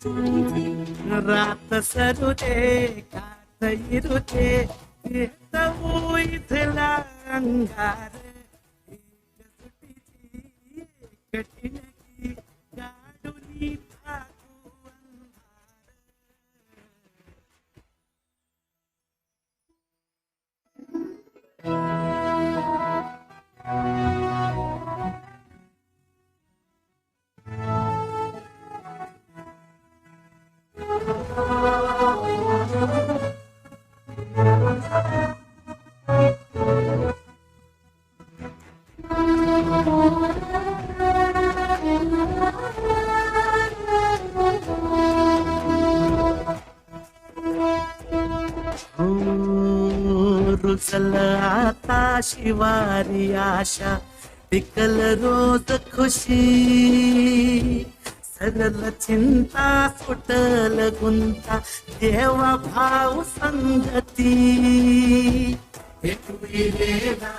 रात सरुते कात इरुते येतवू इथला अंगार सुटीची कठीण की गाडुनी ठाकू अंधार. हो रुसल आता शिवारी आशा पिकल रोज खुशी सरल चिंता सुटल गुंता देवा भाव संगती भेटविलेला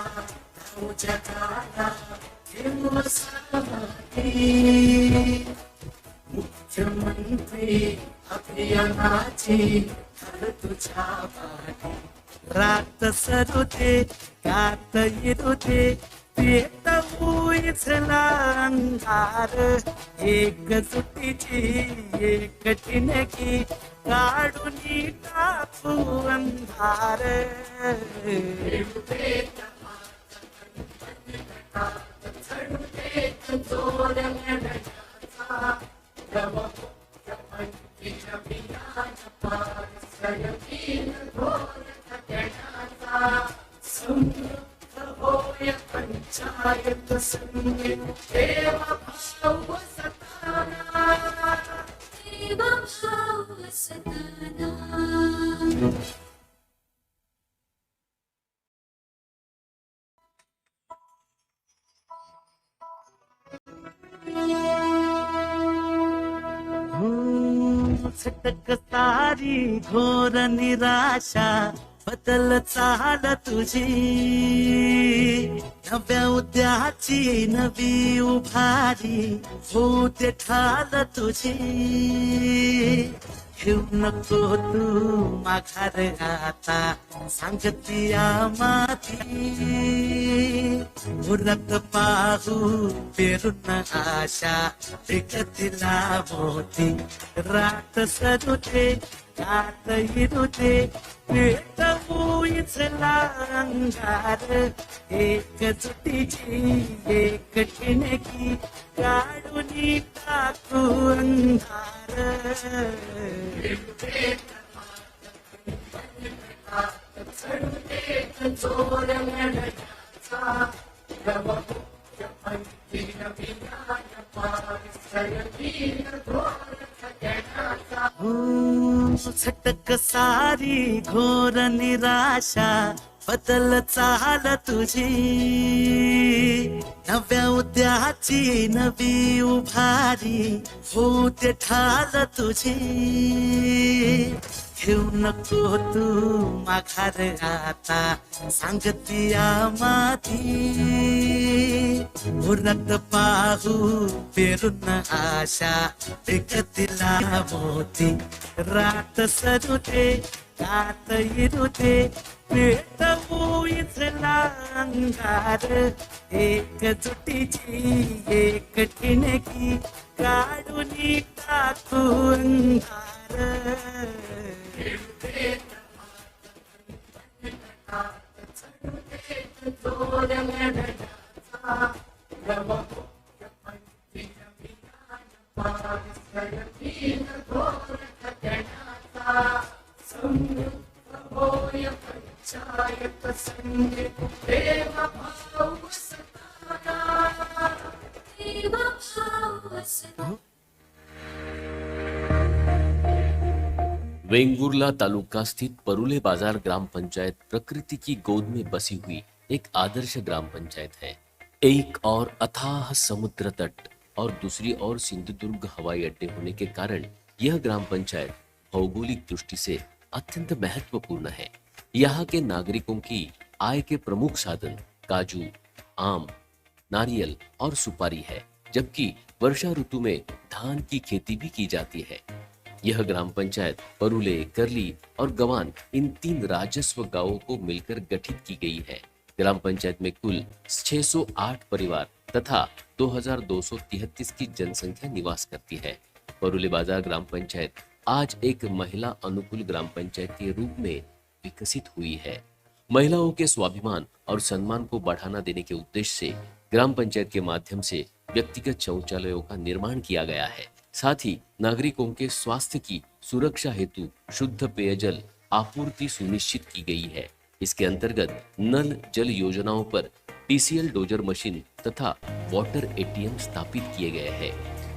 भाऊ जगाला घेऊ सहमती मुख्यमंत्री अभियानाची हर तुझ्या पाठी रात सरुते गात इरुते पेटवू इथला अंधार एकजुटीची एक ठिणगी काढून टाकू अंधार. पंचायत संगे देवा भाव सताना देवा भाव सताना. छटक सारी घोर निराशा बदल चाल तुझी नव्या उद्याची नवी उभारी होते ठाल तुझी घेऊ नको तू माघार आता सांगती माती मुरत पाहू पेरून आशा विकतीला मोती रात सरुते गात इरुते पेटवू इथला अंगार एकजुटीची एक ठिणगी काढून टाकू अंधार. छटक सारी घोर निराशा बदल चाल तुझी नव्या उद्याची नवी उभारी होते ठाल तुझी घेऊ नको तू माघार आता सांगती माती मुरत पाहू पेरून आशा विकतीला मोती रात सरुते गात इरुते पेटवू इथला अंगार एकजुटीची एक ठिणगी काढून टाकू अंधार. पंचायत संगे देवा भाव सताना देवा भाव सताना. वेंगुर्ला तालुका स्थित परुले बाजार ग्राम पंचायत प्रकृति की गोद में बसी हुई एक आदर्श ग्राम पंचायत है. एक और अथाह समुद्र तट और दूसरी ओर सिंधुदुर्ग हवाई अड्डे होने के कारण यह ग्राम पंचायत भौगोलिक दृष्टि से अत्यंत महत्वपूर्ण है. यहाँ के नागरिकों की आय के प्रमुख साधन काजू, आम, नारियल और सुपारी है, जबकि वर्षा ऋतु में धान की खेती भी की जाती है. यह ग्राम पंचायत परुले, करली और गवान इन 3 राजस्व गांवों को मिलकर गठित की गई है। ग्राम पंचायत में कुल 608 परिवार तथा 2233 की जनसंख्या निवास करती है। परुले बाजार ग्राम पंचायत आज एक महिला अनुकूल ग्राम पंचायत के रूप में विकसित हुई है। महिलाओं के स्वाभिमान और सम्मान को बढ़ावा देने के उद्देश्य से ग्राम पंचायत के माध्यम से व्यक्तिगत शौचालयों का निर्माण किया गया है। साथ ही नागरिकों के स्वास्थ्य की सुरक्षा हेतु शुद्ध पेयजल आपूर्ति सुनिश्चित की गई है। इसके अंतर्गत नल जल योजनाओं पर पीसीएल डोजर मशीन तथा वाटर एटीएम स्थापित किए गए हैं।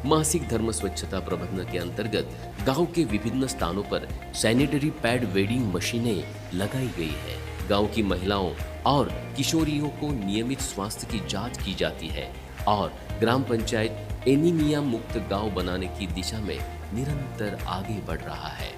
मासिक धर्म स्वच्छता प्रबंधन के अंतर्गत गांव के विभिन्न स्थानों पर सैनिटरी पैड वेडिंग मशीनें लगाई गई है। गांव की महिलाओं और किशोरियों को नियमित स्वास्थ्य की जांच की जाती है और ग्राम पंचायत एनीमिया मुक्त गांव बनाने की दिशा में निरंतर आगे बढ़ रहा है।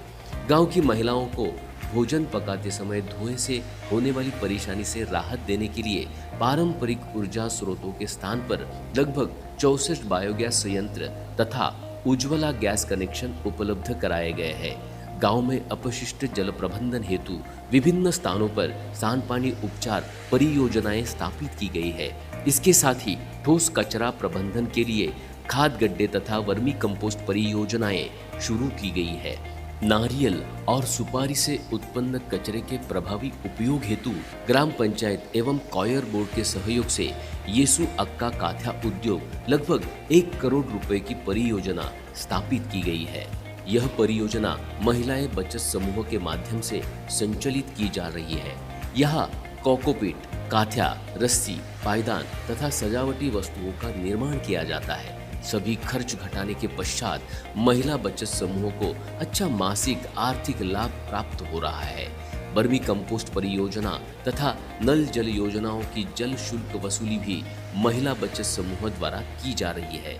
गांव की महिलाओं को भोजन पकाते समय धुएं से होने वाली परेशानी से राहत देने के लिए पारंपरिक ऊर्जा स्रोतों के स्थान पर लगभग 64 बायोगैस संयंत्र तथा उज्ज्वला गैस कनेक्शन उपलब्ध कराए गए हैं। गांव में अपशिष्ट जल प्रबंधन हेतु विभिन्न स्थानों पर सांडपानी उपचार परियोजनाएं स्थापित की गई है। इसके साथ ही ठोस कचरा प्रबंधन के लिए खाद गड्ढे तथा वर्मी कंपोस्ट परियोजनाएं शुरू की गई है। नारियल और सुपारी से उत्पन्न कचरे के प्रभावी उपयोग हेतु ग्राम पंचायत एवं कॉयर बोर्ड के सहयोग से येसु अक्का काथ्या उद्योग लगभग 1 करोड़ रुपए की परियोजना स्थापित की गई है। यह परियोजना महिलाएं बचत समूह के माध्यम से संचालित की जा रही है। यहाँ कोकोपीट, काथ्या, रस्सी, पायदान तथा सजावटी वस्तुओं का निर्माण किया जाता है। सभी खर्च घटाने के पश्चात महिला बचत समूह को अच्छा मासिक आर्थिक लाभ प्राप्त हो रहा है। वर्मी कंपोस्ट परियोजना तथा नल जल योजनाओं की जल शुल्क वसूली भी महिला बचत समूह द्वारा की जा रही है।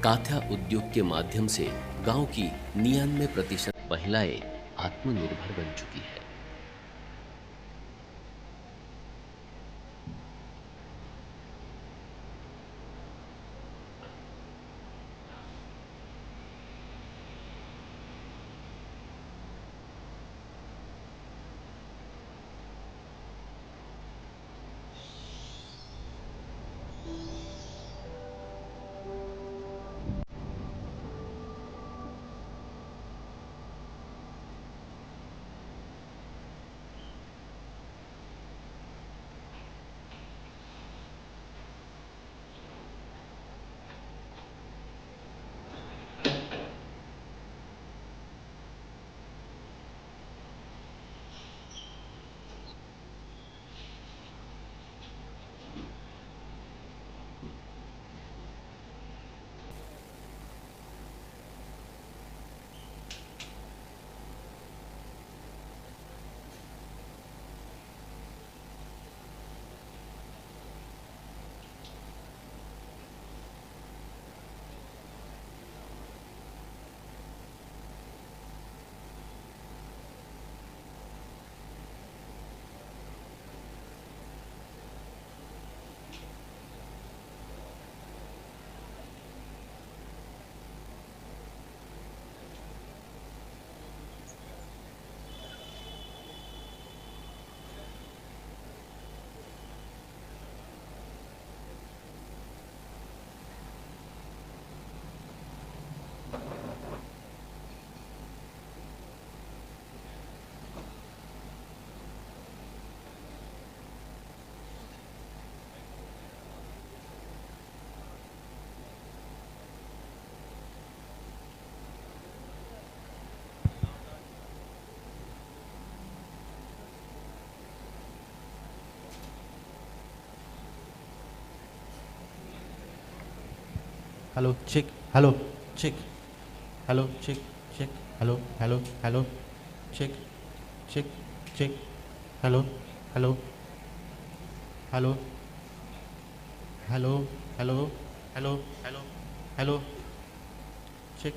काथ्या उद्योग के माध्यम से गांव की 99% महिलाएं आत्मनिर्भर बन चुकी है। Hello check, hello check, hello check check, hello hello hello check check check, hello hello hello hello hello hello hello hello check.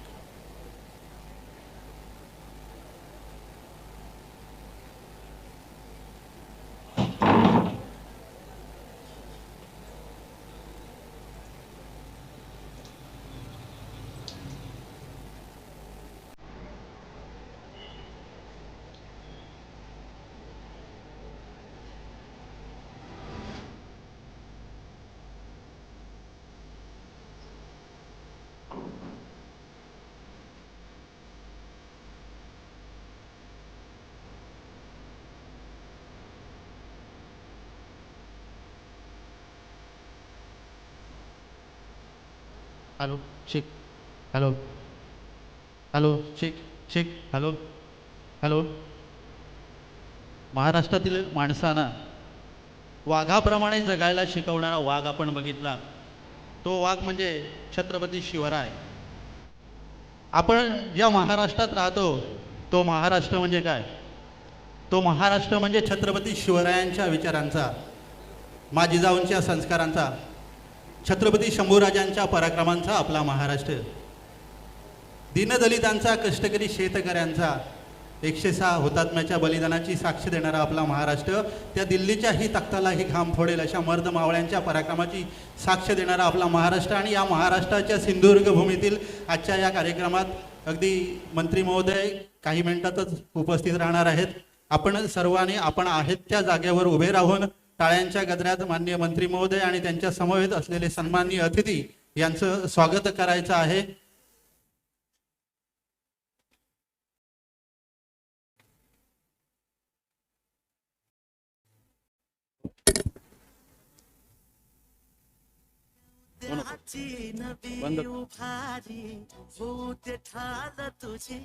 Hello check hello hello check check hello hello. महाराष्ट्रातील माणसांना वाघाप्रमाणे जगायला शिकवणारा वाघ आपण बघितला, तो वाघ म्हणजे छत्रपती शिवराय. आपण ज्या महाराष्ट्रात राहतो तो महाराष्ट्र म्हणजे काय? तो महाराष्ट्र म्हणजे छत्रपती शिवरायांच्या विचारांचा, मा जिजाऊंच्या संस्कारांचा, छत्रपती शंभूराजांच्या पराक्रमांचा आपला महाराष्ट्र. दीनदलितांचा, कष्टकरी शेतकऱ्यांचा, 106 हुतात्म्याच्या बलिदानाची साक्ष देणारा आपला महाराष्ट्र, त्या दिल्लीच्याही तख्तालाही घाम फोडेल अशा मर्द मावळ्यांच्या पराक्रमाची साक्ष देणारा आपला महाराष्ट्र. आणि या महाराष्ट्राच्या सिंधुदुर्ग भूमीतील आजच्या या कार्यक्रमात अगदी मंत्री महोदय काही मिनिटातच उपस्थित राहणार आहेत. आपण सर्वांनी आपण आहेत त्या जागेवर उभे राहून टाळ्यांच्या गजरात माननीय मंत्री महोदय आणि त्यांच्या समवेत असलेले सन्माननीय अतिथी यांचं स्वागत करायचं आहे. बंद भारी होते ठाल तुझी.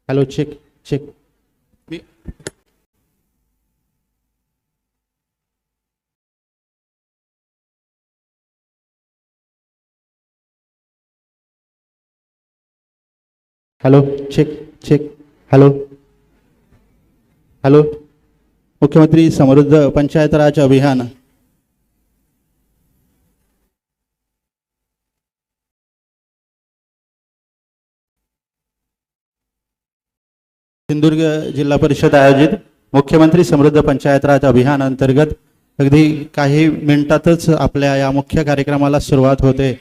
Hello check check. Hello check check hello hello. मुख्यमंत्री समृद्ध पंचायत राज अभियान सिंधुदुर्ग जिल्हा परिषद आयोजित मुख्यमंत्री समृद्ध पंचायत राज अभियान अंतर्गत अगदी काही मिनिटातच आपल्या या मुख्य कार्यक्रमाला सुरुवात होते.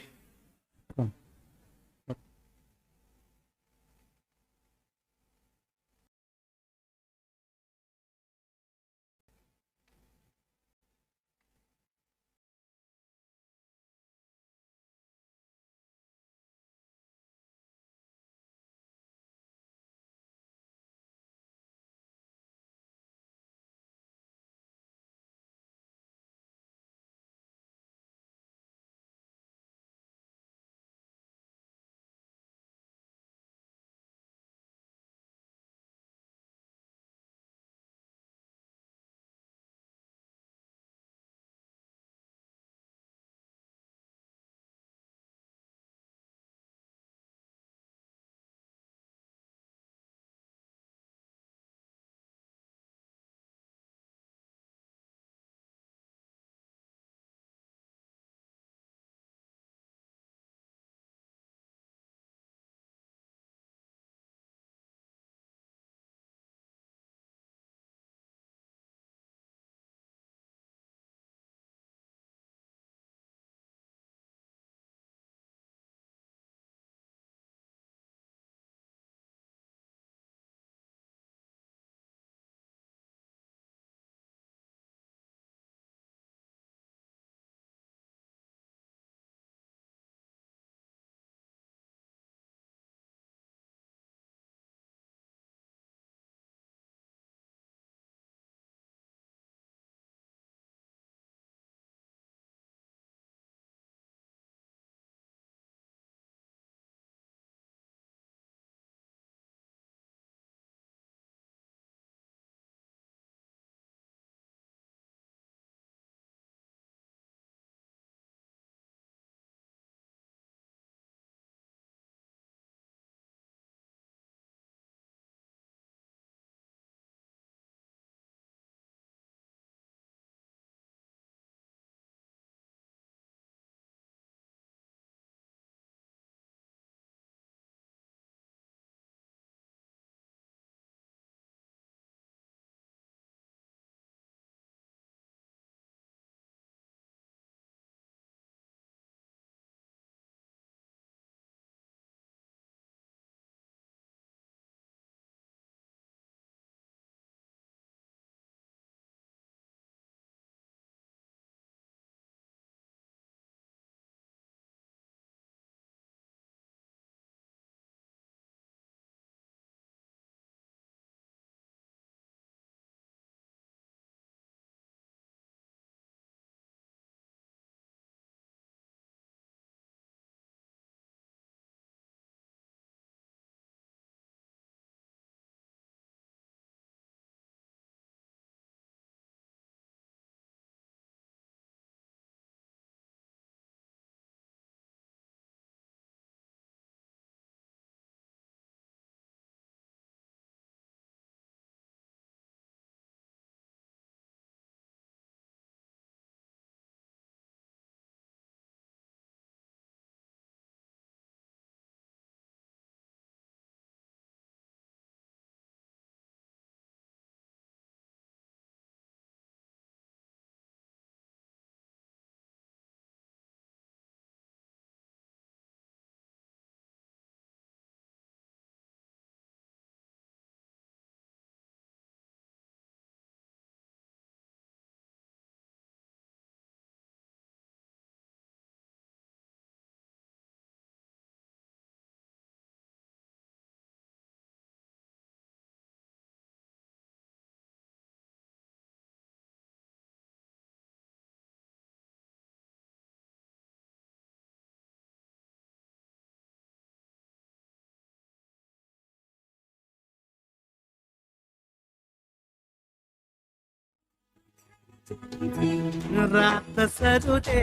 रात सरू दे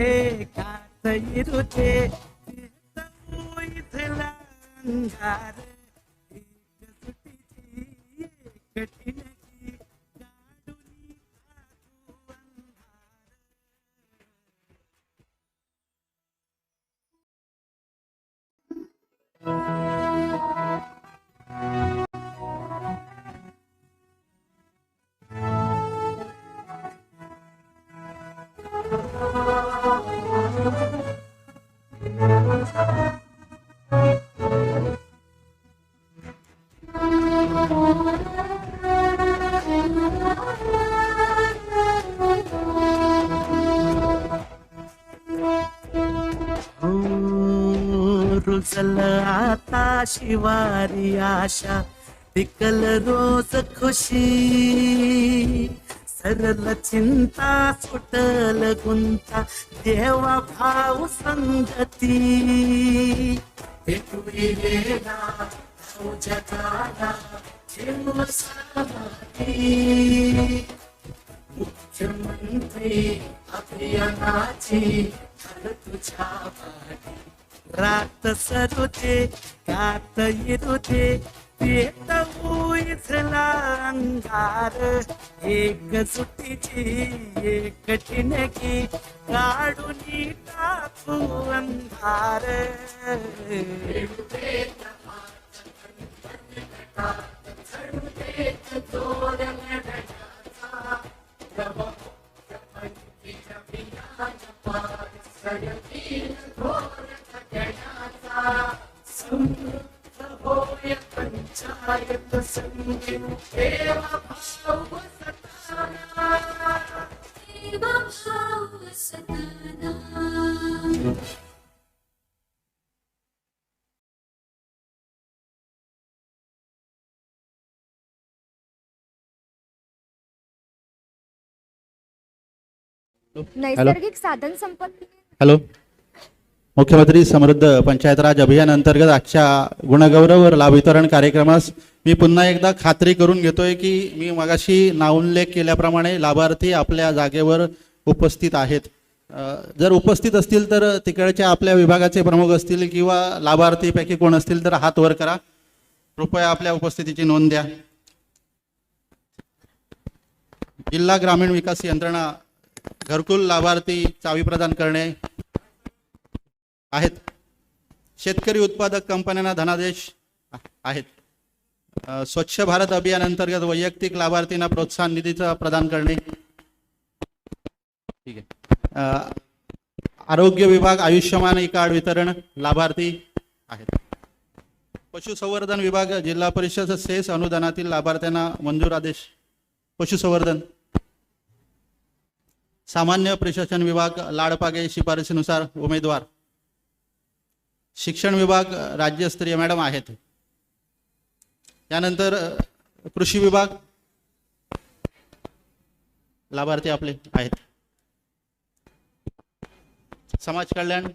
कात इरू दे इथला अंधार एक सुटीची कठीण की गाडुनी टाकू अंधार. हो, रुजल आता शिवारी आशा टिकल रोज खुशी सरल चिंता सुटल गुंता देवा भाऊ संगती भेटुरी वेळा भाऊ जगाला ठेवू सावधी. मुख्यमंत्री अभियानाची हर तुझ्या पाठी रात सरू दे कात इरू दे पेट इथला अंधार एक सुटीची एक कठीणकी काढून टाकू अंधार. पंचायत संगी देवा भाऊ सताना देवा भाऊ सताना. नैसर्गिक साधन संपत्ती. हॅलो. मुख्यमंत्री समृद्ध पंचायत राज अभियान अंतर्गत आजच्या गुणगौरव लाभ वितरण कार्यक्रमास मी पुन्हा एकदा खात्री करून घेतोय की मी मगाशी नावोल्लेख केल्याप्रमाणे लाभार्थी आपल्या जागेवर उपस्थित आहेत. जर उपस्थित असतील तर तिकडच्या आपल्या विभागाचे प्रमुख असतील किंवा लाभार्थीपैकी कोण असतील तर हात वर करा. कृपया आपल्या उपस्थितीची नोंद द्या. जिल्हा ग्रामीण विकास यंत्रणा घरकुल लाभार्थी चावी प्रदान करणे आहेत. शेतकरी उत्पादक कंपन्यांना धनादेश आहेत. स्वच्छ भारत अभियान अंतर्गत वैयक्तिक लाभार्थींना प्रोत्साहन निधीचा प्रदान करणे. ठीक आहे. आरोग्य विभाग आयुष्यमान ई कार्ड वितरण लाभार्थी आहेत. पशुसंवर्धन विभाग जिल्हा परिषद सेस अनुदानातील लाभार्थ्यांना मंजूर आदेश. पशुसंवर्धन. सामान्य प्रशासन विभाग लाडपागे शिफारसीनुसार उमेदवार. शिक्षण विभाग राज्यस्तरीय मॅडम आहेत. यानंतर कृषी विभाग लाभार्थी आपले आहेत. समाज कल्याण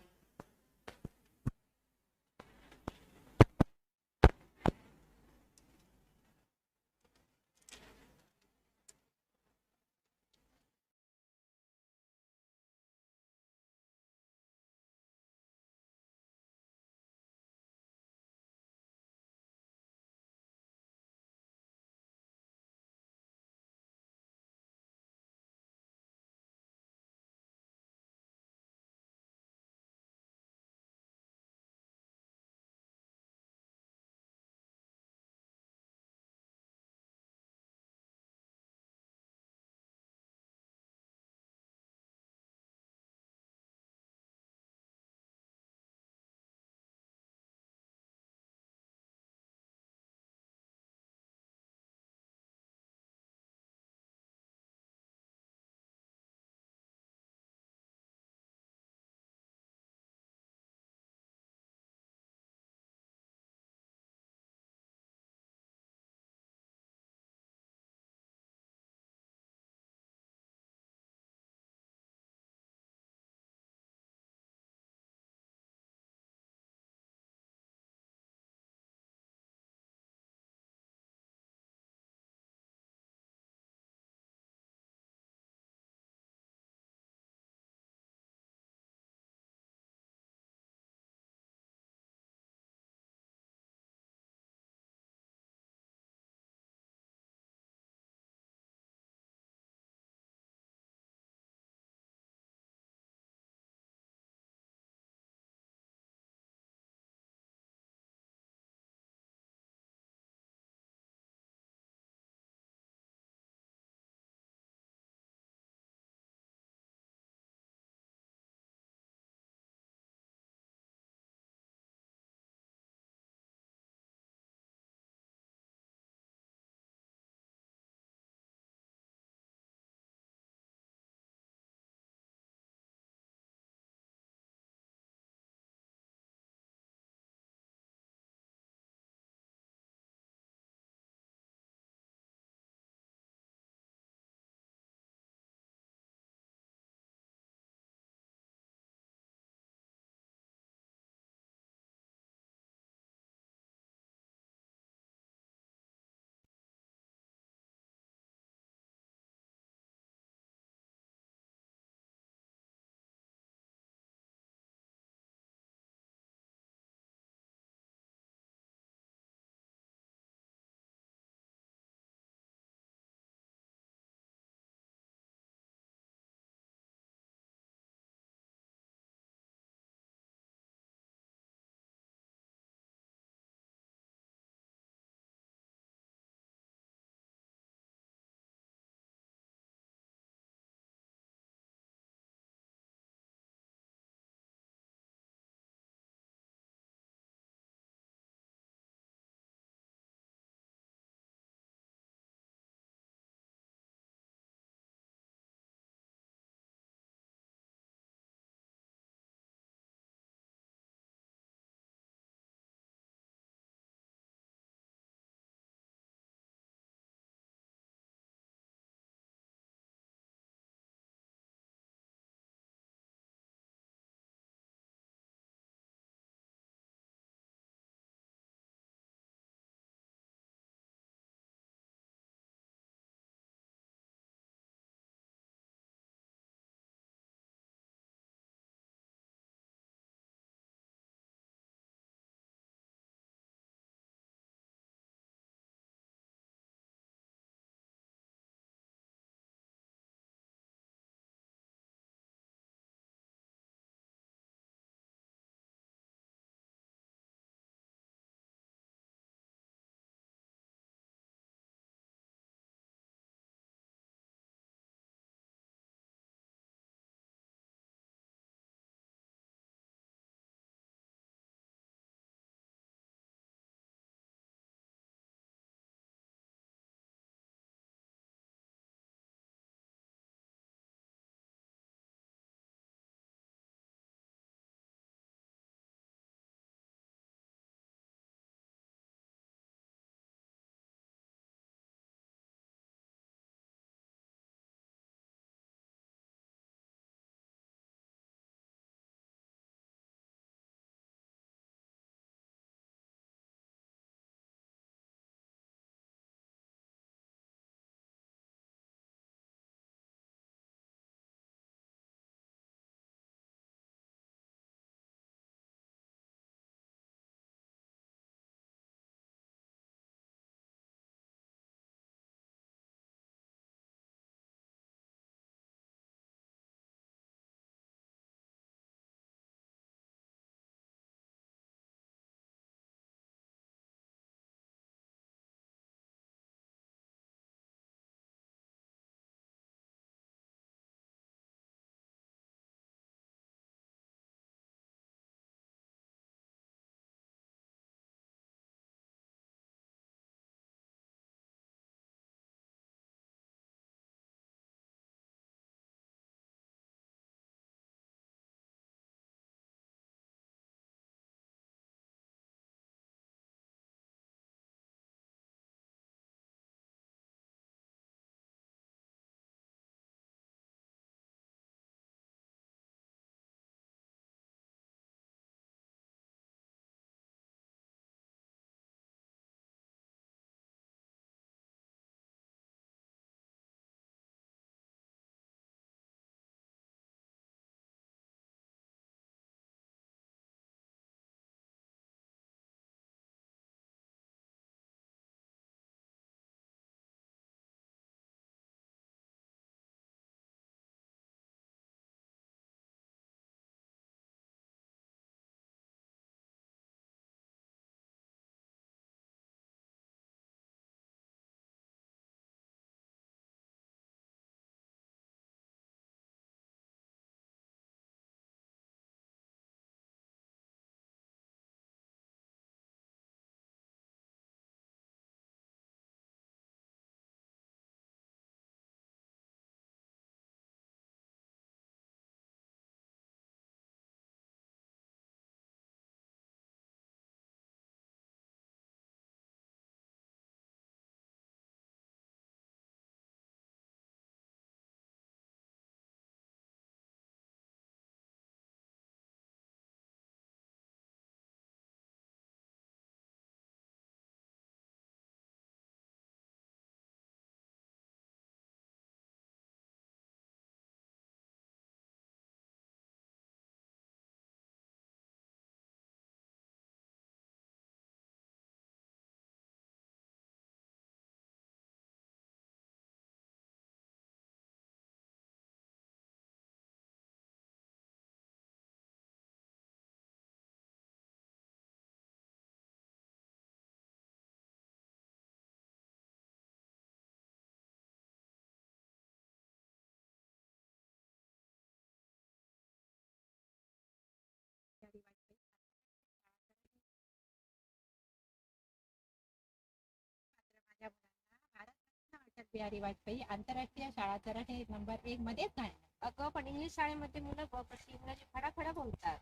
बिहारी वाजपेयी आंतरराष्ट्रीय शाळा चरण हे नंबर 1 मध्येच घालणार. अगं पण इंग्लिश शाळेमध्ये मुलं कशी इंग्रजी फडाफडा बोलतात.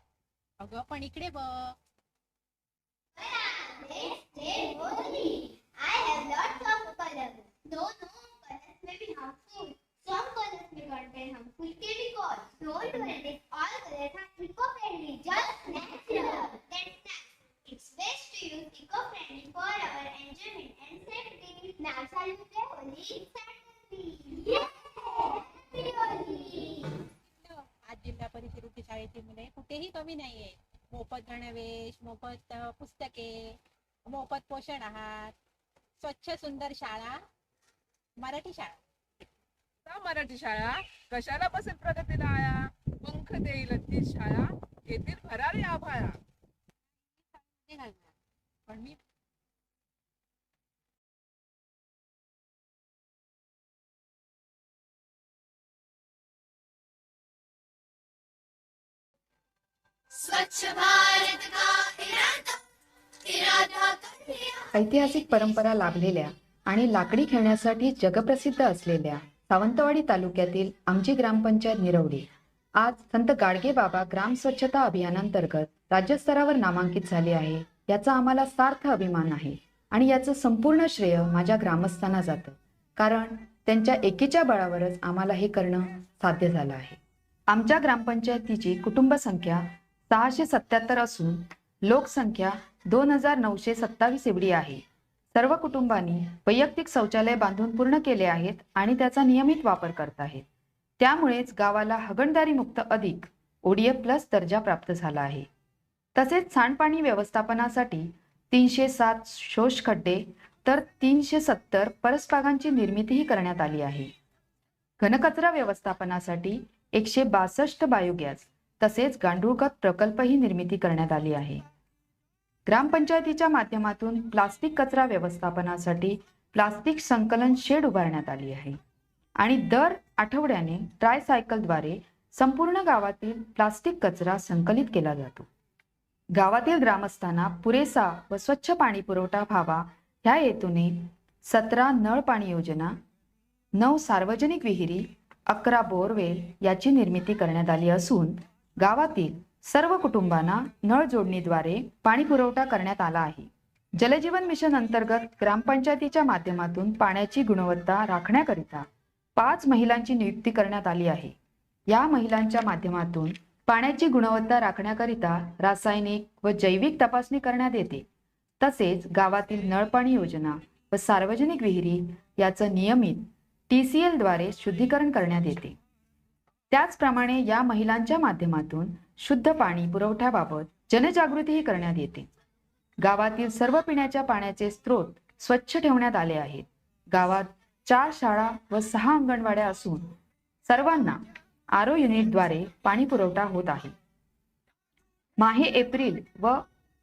अगं पण इकडे बघ. I have lots of colors. No, colors may be harmful. Some colors may contain harmful chemicals. Don't worry, all colors are eco-friendly, just natural. That's nice. It's best to use eco-friendly for our enjoyment and safety. Now shall we play Holi excitedly? Yeah! Happy Holi! आज जिल्हा परिषद शाळेची मुले कुठेही कमी नाहीये. मोफत गणवेश, मोफत पुस्तके, मोफत पोषण आहार, स्वच्छ सुंदर शाळा, मराठी शाळा. का मराठी शाळा कशाला बसेल प्रगतीला आया, पंख देईल ती शाळा, येतील भरारी आभाळा. ते घालणार. पण मी ऐतिहासिक परंपरा लाभलेल्या आणि लाकडी खेळण्यासाठी जगप्रसिद्ध असलेल्या सावंतवाडी तालुक्यातील आमची ग्रामपंचायत निरवली आज संत गाडगे बाबा ग्राम स्वच्छता अभियानांतर्गत राज्यस्तरावर नामांकित झाली आहे. याचा आम्हाला सार्थ अभिमान आहे आणि याचं संपूर्ण श्रेय माझ्या ग्रामस्थांना जातं, कारण त्यांच्या एकीच्या बळावरच आम्हाला हे करणं साध्य झालं आहे. आमच्या ग्रामपंचायतीची कुटुंब संख्या 677 असून लोकसंख्या 2927 एवढी आहे. सर्व कुटुंबांनी वैयक्तिक शौचालय बांधून पूर्ण केले आहेत आणि त्याचा नियमित वापर करत आहेत. त्यामुळेच गावाला हागणदारी मुक्त अधिक ODF+ दर्जा प्राप्त झाला आहे. तसेच सांडपाणी व्यवस्थापनासाठी 307 शोषखड्डे तर 370 परसबागांची निर्मितीही करण्यात आली आहे. घनकचरा व्यवस्थापनासाठी 162 बायोगॅस तसेच गांडूळखत प्रकल्पही निर्मिती करण्यात आली आहे. ग्रामपंचायतीच्या माध्यमातून प्लास्टिक कचरा व्यवस्थापनासाठी प्लास्टिक संकलन शेड उभारण्यात आली आहे आणि दर आठवड्याने ट्रायसायकलद्वारे संपूर्ण गावातील प्लास्टिक कचरा संकलित केला जातो. गावातील ग्रामस्थांना पुरेसा व स्वच्छ पाणी पुरवठा व्हावा ह्या हेतूने 17 नळ पाणी योजना, 9 सार्वजनिक विहिरी, 11 बोरवेल याची निर्मिती करण्यात आली असून गावातील सर्व कुटुंबांना नळ जोडणीद्वारे पाणी पुरवठा करण्यात आला आहे. जलजीवन मिशन अंतर्गत ग्रामपंचायतीच्या माध्यमातून पाण्याची गुणवत्ता राखण्याकरिता 5 महिलांची नियुक्ती करण्यात आली आहे. या महिलांच्या माध्यमातून पाण्याची गुणवत्ता राखण्याकरिता रासायनिक व जैविक तपासणी करण्यात येते. तसेच गावातील नळपाणी योजना व सार्वजनिक विहिरी याचं नियमित TCL द्वारे शुद्धीकरण करण्यात येते. त्याचप्रमाणे या महिलांच्या माध्यमातून शुद्ध पाणी पुरवठ्याबाबत जनजागृतीही करण्यात येते. गावातील सर्व पिण्याच्या पाण्याचे स्रोत स्वच्छ ठेवण्यात आले आहेत. गावात 4 शाळा व 6 अंगणवाड्या असून सर्वांना RO युनिटद्वारे पाणी पुरवठा होत आहे. माहे, एप्रिल व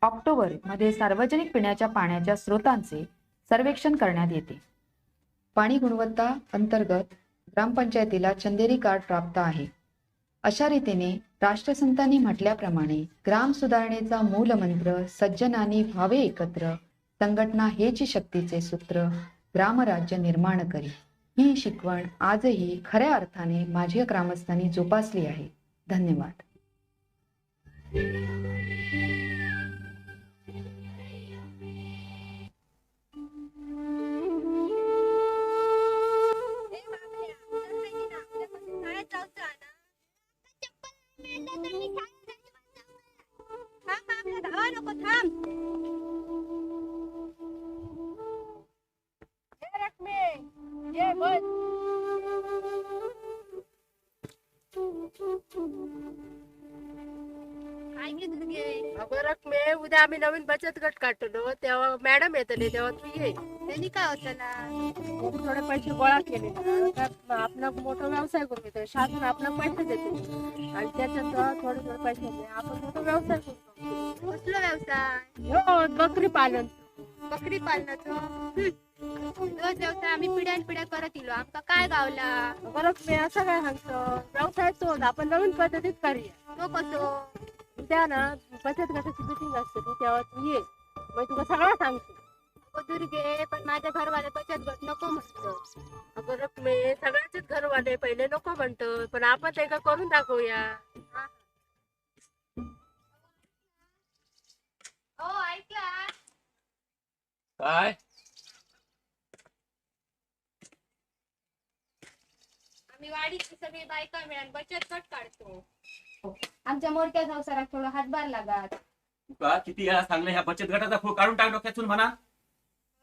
ऑक्टोबर मध्ये सार्वजनिक पिण्याच्या पाण्याच्या स्रोतांचे सर्वेक्षण करण्यात येते. पाणी गुणवत्ता अंतर्गत ग्रामपंचायतीला चंदेरी कार्ड प्राप्त आहे. अशा रीतीने राष्ट्रसंतांनी म्हटल्याप्रमाणे ग्राम सुधारणेचा मूलमंत्र सज्जनानी व्हावे एकत्र, संघटना हेच शक्तीचे सूत्र, ग्रामराज्य निर्माण करी ही शिकवण आजही खऱ्या अर्थाने माझ्या ग्रामस्थांनी जोपासली आहे. धन्यवाद. अगं रकमे उद्या आम्ही नवीन बचत गट काढतो तेव्हा मॅडम येतले तेव्हा तू ये. त्यांनी काय होतं ना थोडे पैसे गोळा केले ना आपला मोठा व्यवसाय करून घेतो. शासन आपला पैसे देते आणि त्याच्यात थोडे पैसे देते आपण मोठा व्यवसाय करतो. कसला व्यवसाय? बकरी पालन. बकरी पालनाचं रोज व्यवसाय आम्ही पिढ्या करत इलो. आमका काय गावला बरं मी असं काय सांगतो व्यवसाय तो आपण नवीन पद्धतीत करूया. तो कसं उद्या ना बचत गटाची मिटिंग असते तू तेव्हा तू ये मग तुला सगळं सांगतो. हो दुर्गे, पण माझ्या घरवाले बचत गट नको म्हणतो. अगं रकमे सगळ्यांचेच घरवाले पहिले नको म्हणतो, पण आपण ते का करून दाखवूया. हा. ओ ऐकला काय आम्ही वाडीची सगळी बायका मिळून बचत गट काढतो. आमच्या मोठ्या संसारात थोडं हातभार लागात. तुका किती वेळा सांगले ह्या बचत गटाचा खूळ काढून टाक डोक्यातून म्हणा.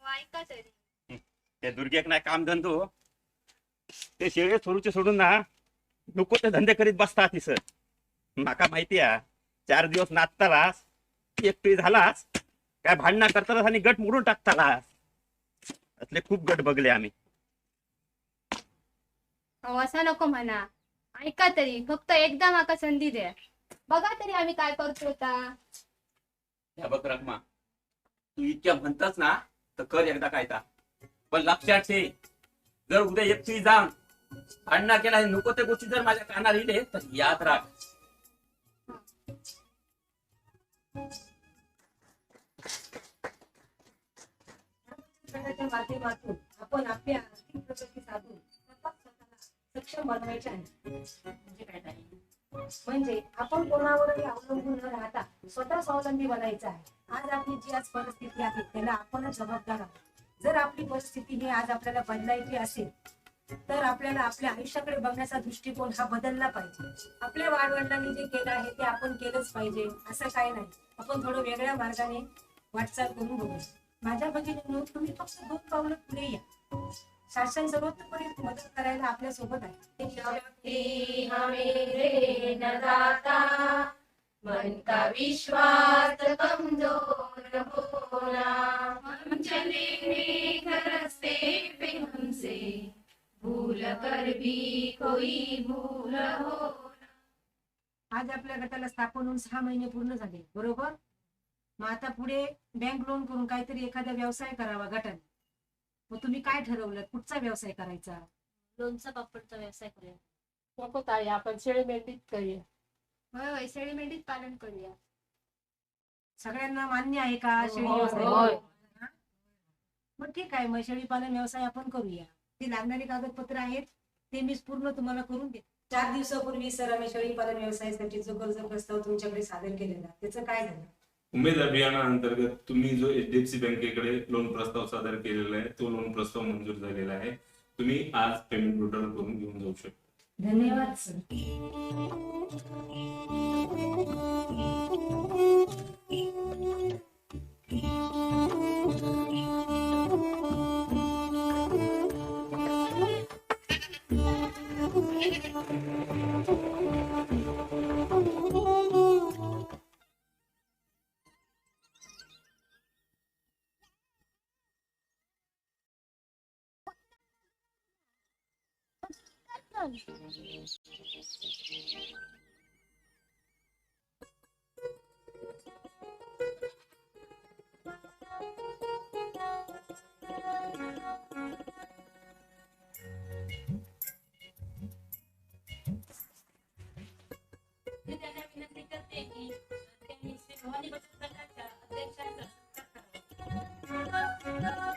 हो, ऐका तरी. त्या दुर्गेक नाही काम धंदो ते शेळे सोडूचे सोडून ना नको ते धंदे करीत बसतात तिसर. माका माहिती आहे 4 दिवस नाचतालास एकटी झालास काय भांडणा करतालास आणि गट मोडून टाकतालास. असले खूप गट बघले आम्ही. अहो असं नको म्हणा. ऐका तरी, फक्त एकदा माका संधी द्या. बघा तरी आम्ही काय करतो आता. ह्या बघ रखमा, तू इतक्या म्हणतास ना तर कर एकदा कायदा. पण लक्षात ठेव, जर उद्या एकटी जाऊन भांडणा केला नको त्या गोष्टी जर माझ्या कानात येईल तर याद राख. माध्यमातून आपण आपल्या आर्थिक प्रगती साधून स्वतःला सक्षम बनवायचे आहे. म्हणजे काय ताई? म्हणजे आपण कोणावरही अवलंबून न राहता स्वतः स्वावलंबी बनायचं आहे. आज आपली जी आज परिस्थिती आहे त्याला आपणच जबाबदार आहोत. जर आपली परिस्थिती ही आज आपल्याला बदलायची असेल तर आपल्याला आपल्या आयुष्याकडे बघण्याचा दृष्टिकोन हा बदलला पाहिजे. आपल्या वाडवडिलांनी जे केलं आहे ते आपण केलंच पाहिजे असं काही नाही. आपण थोडं वेगळ्या मार्गाने वाटचाल करून बघूया. माझ्या भगिनींनो, तुम्ही फक्त 2 पावलं पुढे या. शासन सर्वोत्तपणे मदत करायला आपल्या सोबत आहे. मन का विश्वास कमजोर होना, हम चलेंगे घर से फिर हमसे भूल कर भी कोई भूल हो. आज आपल्या गटाला स्थापन होऊन 6 महिने पूर्ण झाले, बरोबर? मग आता पुढे बँक लोन करून काहीतरी एखादा व्यवसाय करावा गटाने. मग तुम्ही काय ठरवलं, कुठचा व्यवसाय करायचा? लोणचं पापडचा व्यवसाय करूया. नको ताई, आपण शेळी मेंढीच करूया. होय होय, शेळी मेंढीत पालन करूया. सगळ्यांना मान्य आहे का शेळी व्यवसाय? होय. हा? मग ठीक आहे, मग शेळी पालन व्यवसाय आपण करूया. जे लागणारे कागदपत्र आहेत ते मी पूर्ण तुम्हाला करून देते. 4 दिवसापूर्वी सर आम्ही शेळी पालन व्यवसायासाठी जो कर्ज प्रस्ताव तुमच्याकडे सादर केलेला त्याचं काय झालं? उमेद अभियानाअंतर्गत तुम्ही जो HDFC बँकेकडे लोन प्रस्ताव सादर केलेला आहे तो लोन प्रस्ताव मंजूर झालेला आहे. तुम्ही आज पेमेंट विड्रॉल करून घेऊन जाऊ शकता. धन्यवाद सर. त्यांना विनंती करते की त्यांनी श्री भवानी बचत गटाच्या अध्यक्षांचा सत्कार करावा.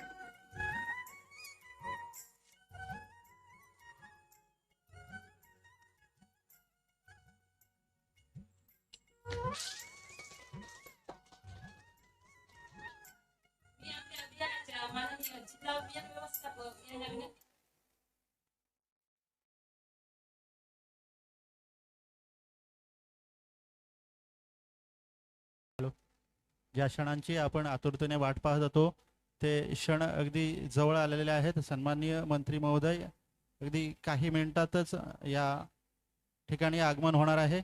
मी आपल्या अभियानाच्या माननीय जिल्हा अभियान व्यवस्थापक यांना विनंती ज्या क्षणांची आपण आतुरतेने वाट पाहत होतो ते क्षण अगदी जवळ आलेले आहेत. सन्माननीय मंत्री महोदय अगदी काही मिनिटातच या ठिकाणी आगमन होणार आहे.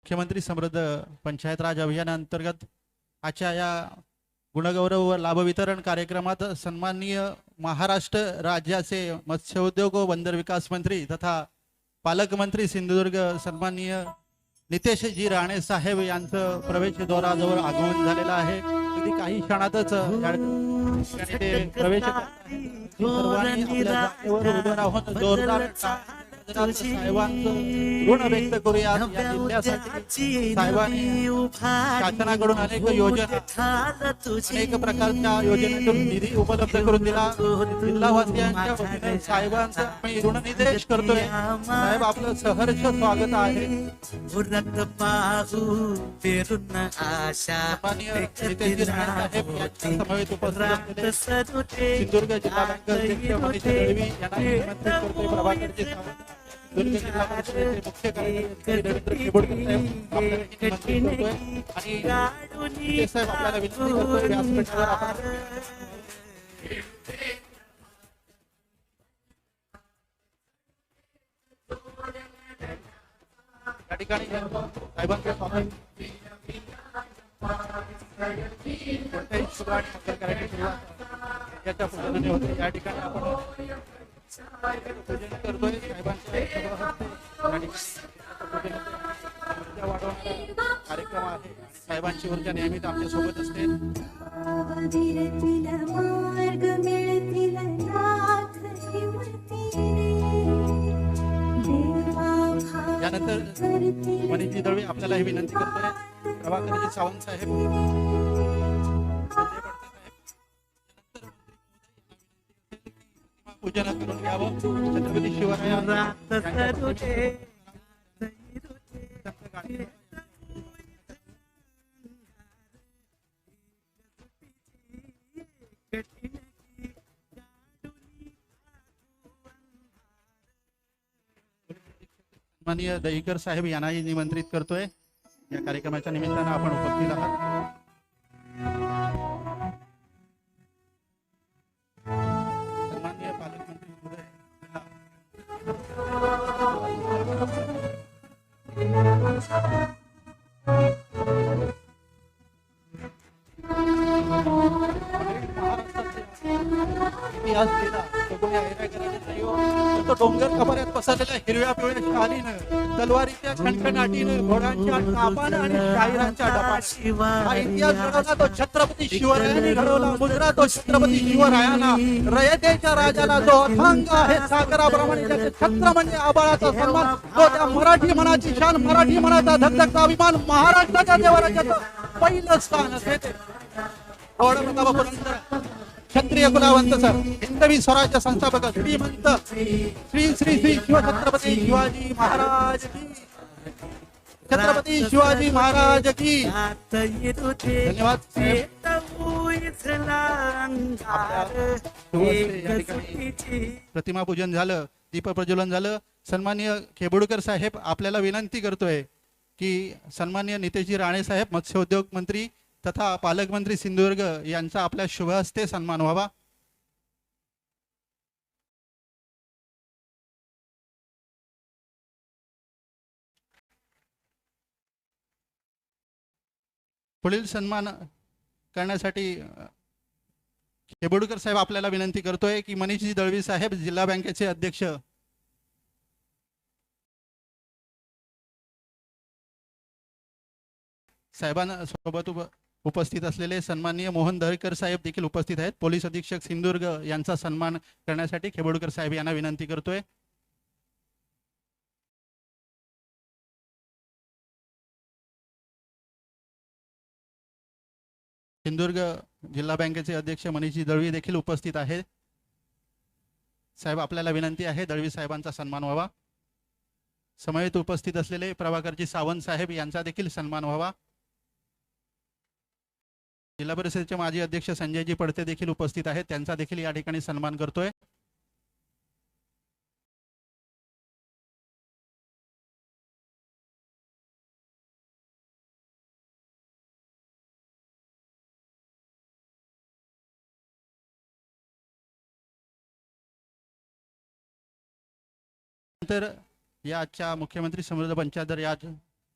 मुख्यमंत्री समृद्ध पंचायत राज अभियानांतर्गत आजच्या या गुणगौरव व लाभ वितरण कार्यक्रमात सन्माननीय महाराष्ट्र राज्याचे मत्स्योद्योग व बंदर विकास मंत्री तथा पालकमंत्री सिंधुदुर्ग सन्माननीय नितेशजी राणे साहेब यांचं प्रवेशद्वाराजवळ आगमन झालेलं आहे. अगदी काही क्षणातच या ठिकाणी ते प्रवेश करत आहेत. सर्वांनी आपल्या जागेवर उभं राहून जोरदार साहेबांचं ऋण व्यक्त करूया. या जिल्ह्यासाठी साहेबांनी शासनाकडून अनेक योजना अनेक प्रकारच्या योजनेतून निधी उपलब्ध करून दिला. जिल्हावासियांच्या वतीने साहेबांचं मी ऋणनिदेश करतोय. साहेब आपलं सहर्ष स्वागत आहे. माननीय नितेशजी राणे साहेब यांच्या समवेत उपस्थित असलेले सिंधुदुर्ग जिल्हा बँक अध्यक्ष मनीष दळवी यांना निमंत्रित करतोय. प्रभाकरजी सावंत दुर्ग जिल्हा परिषदेचे मुख्य कार्यकारी रवींद्र खेबोडकर साहेब आपल्याला निमंत्रित करतोय आणि ते साहेब आपल्याला विनंती करतोय व्यासपीठावर आपण या ठिकाणी साहेबांचे स्वागत कोणत्याही शुभ आणि मंगल कार्याची सुरुवात याच्या पूजनाने होते. या ठिकाणी आपण पूजन करतोय साहेबांच्या ऊर्जा वाढवणारा कार्यक्रम आहे. साहेबांची ऊर्जा नेहमीच आमच्या सोबत असते. यानंतर मनीषजी दळवी आपल्याला ही विनंती करतोय. प्रभाकरजी सावंत साहेब पूजन करून घ्यावं. छत्रपती शिवरायांना माननीय दहीकर साहेब यांनाही निमंत्रित करतोय. या कार्यक्रमाच्या निमित्तानं आपण उपस्थित आहात. सन्माननीय पालकमंत्री महोदय इतिहास केला तो कोणी ऐरागराने नाही हो. तो डोंगर कपाऱ्यात पसरलेल्या हिरव्या पिवळ्या शालीनं तलवारीच्या खणखणाटीनं घोड्यांच्या तापानं आणि शाहिरांच्या डपानं हा इतिहास घडवला तो छत्रपती शिवरायांनी घडवला. मुजरा तो छत्रपती शिवरायांना रयतेच्या राजाला जो अथांग आहे सागराप्रमाणे ज्याचे छत्र म्हणजे आबाळाचा सन्मान तो त्या मराठी मनाची शान मराठी मनाचा धगधगता अभिमान महाराष्ट्राच्या देवराज्याचं पहिलं स्थान असे ते क्षत्रिय कुलावंत सर हिंदवी स्वराज्य संस्थापक श्रीमंत श्री श्री श्री शिवछत्रपती शिवाजी महाराज की छत्रपती शिवाजी महाराज की धन्यवाद. प्रतिमा पूजन झालं, दीप प्रज्वलन झालं. सन्माननीय खेबोडकर साहेब आपल्याला विनंती करतोय की सन्माननीय नितेशजी राणे साहेब मत्स्योद्योग मंत्री तथा पालकमंत्री सिंधुदुर्ग यांचा आपल्या शुभ हस्ते सन्मान व्हावा. पुढील सन्मान करण्यासाठी खेबोडकर साहेब आपल्याला विनंती करतोय की मनीषजी दळवी साहेब जिल्हा बँकेचे अध्यक्ष साहेबांना सोबत उपस्थित असलेले सन्माननीय मोहन दळकर साहेब देखील उपस्थित आहेत. पोलीस अधीक्षक सिंधुदुर्ग यांचा सन्मान करण्यासाठी खेबोडकर साहेब यांना विनंती करतोय. सिंधुदुर्ग जिल्हा बँकेचे अध्यक्ष मनीषजी दळवी देखील उपस्थित आहेत. साहेब आपल्याला विनंती आहे दळवी साहेबांचा सन्मान व्हावा. समवेत उपस्थित असलेले प्रभाकरजी सावंत साहेब यांचा देखील सन्मान व्हावा. जिल्हा परिषदेचे माजी अध्यक्ष संजयजी पडते देखील उपस्थित आहेत. त्यांचा देखील या ठिकाणी सन्मान करतोय. तर या आजच्या मुख्यमंत्री समृद्ध पंचायत या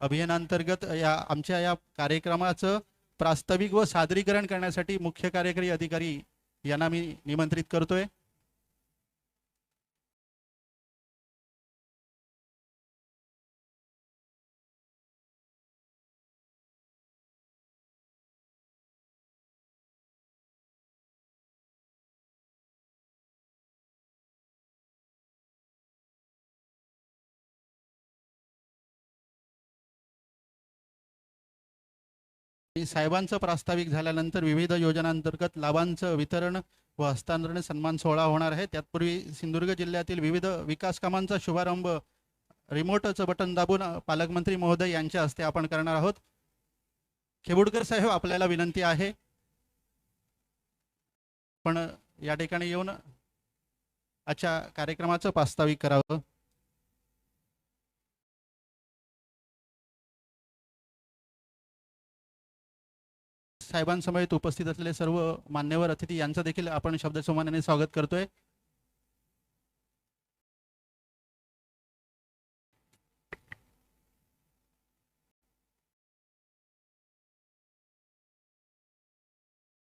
अभियानांतर्गत या आमच्या या कार्यक्रमाचं प्रास्ताविक व सादरीकरण करण्यासाठी मुख्य कार्यकारी अधिकारी यांना मी निमंत्रित करतोय. साहेबांचं प्रास्ताविक झाल्यानंतर विविध योजनांतर्गत लाभांचं वितरण व हस्तांतरण सन्मान सोहळा होणार आहे. त्यापूर्वी सिंधुदुर्ग जिल्ह्यातील विविध विकास कामांचा शुभारंभ रिमोटचं बटन दाबून पालकमंत्री महोदय यांच्या हस्ते आपण करणार आहोत. खेबुडकर साहेब, आपल्याला विनंती आहे पण या ठिकाणी येऊन आजच्या कार्यक्रमाचं प्रास्ताविक करावं. साहेबांसमवेत उपस्थित असलेले सर्व मान्यवर अतिथी यांचं देखील आपण शब्दसन्मानाने स्वागत करतोय.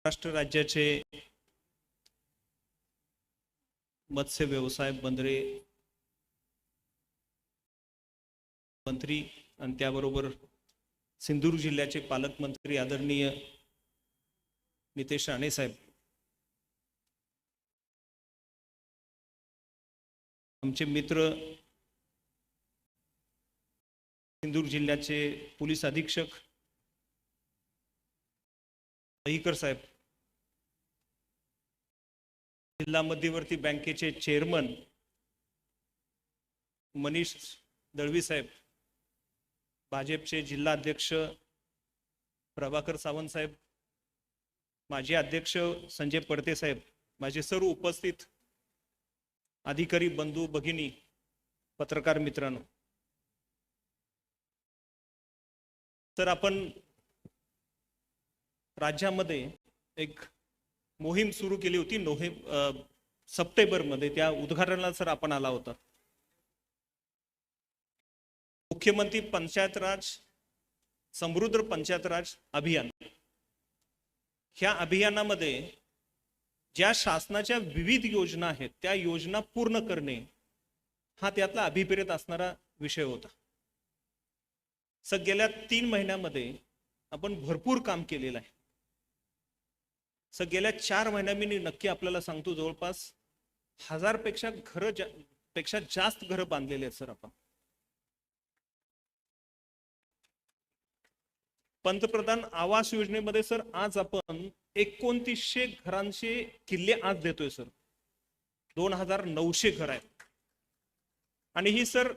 महाराष्ट्र राज्याचे मत्स्य व्यवसाय बंदरे मंत्री आणि त्याबरोबर सिंधुदुर्ग जिल्ह्याचे पालकमंत्री आदरणीय नितेश राणे साहेब, आमचे मित्र सिंधुदुर्ग जिल्ह्याचे पोलीस अधीक्षक दहीकर साहेब, जिल्हा मध्यवर्ती बँकेचे चेअरमन मनीष दळवी साहेब, भाजपचे जिल्हा अध्यक्ष प्रभाकर सावंत साहेब, माजी अध्यक्ष संजय पडते साहेब, माझे सर्व उपस्थित अधिकारी बंधू भगिनी, पत्रकार मित्रांनो, तर आपण राज्यामध्ये एक मोहीम सुरू केली होती सप्टेंबरमध्ये. त्या उद्घाटनाला सर आपण आला होता. मुख्यमंत्री पंचायत राज समृद्ध पंचायत राज अभियान. ह्या अभियानामध्ये ज्या शासनाच्या विविध योजना आहेत त्या योजना पूर्ण करणे हा त्यातला अभिप्रेत असणारा विषय होता. गेल्या 3 महिन्यामध्ये आपण भरपूर काम केलेलं आहे. गेल्या 4 महिन्या मी नक्की आपल्याला सांगतो, जवळपास 1000 पेक्षा जास्त घरं बांधलेले आहेत सर आपण. पंतप्रधान आवास योजनेमध्ये सर आज आपण 2900 घरांचे किल्ले आज देतोय सर. 2900 घर आहेत आणि ही सर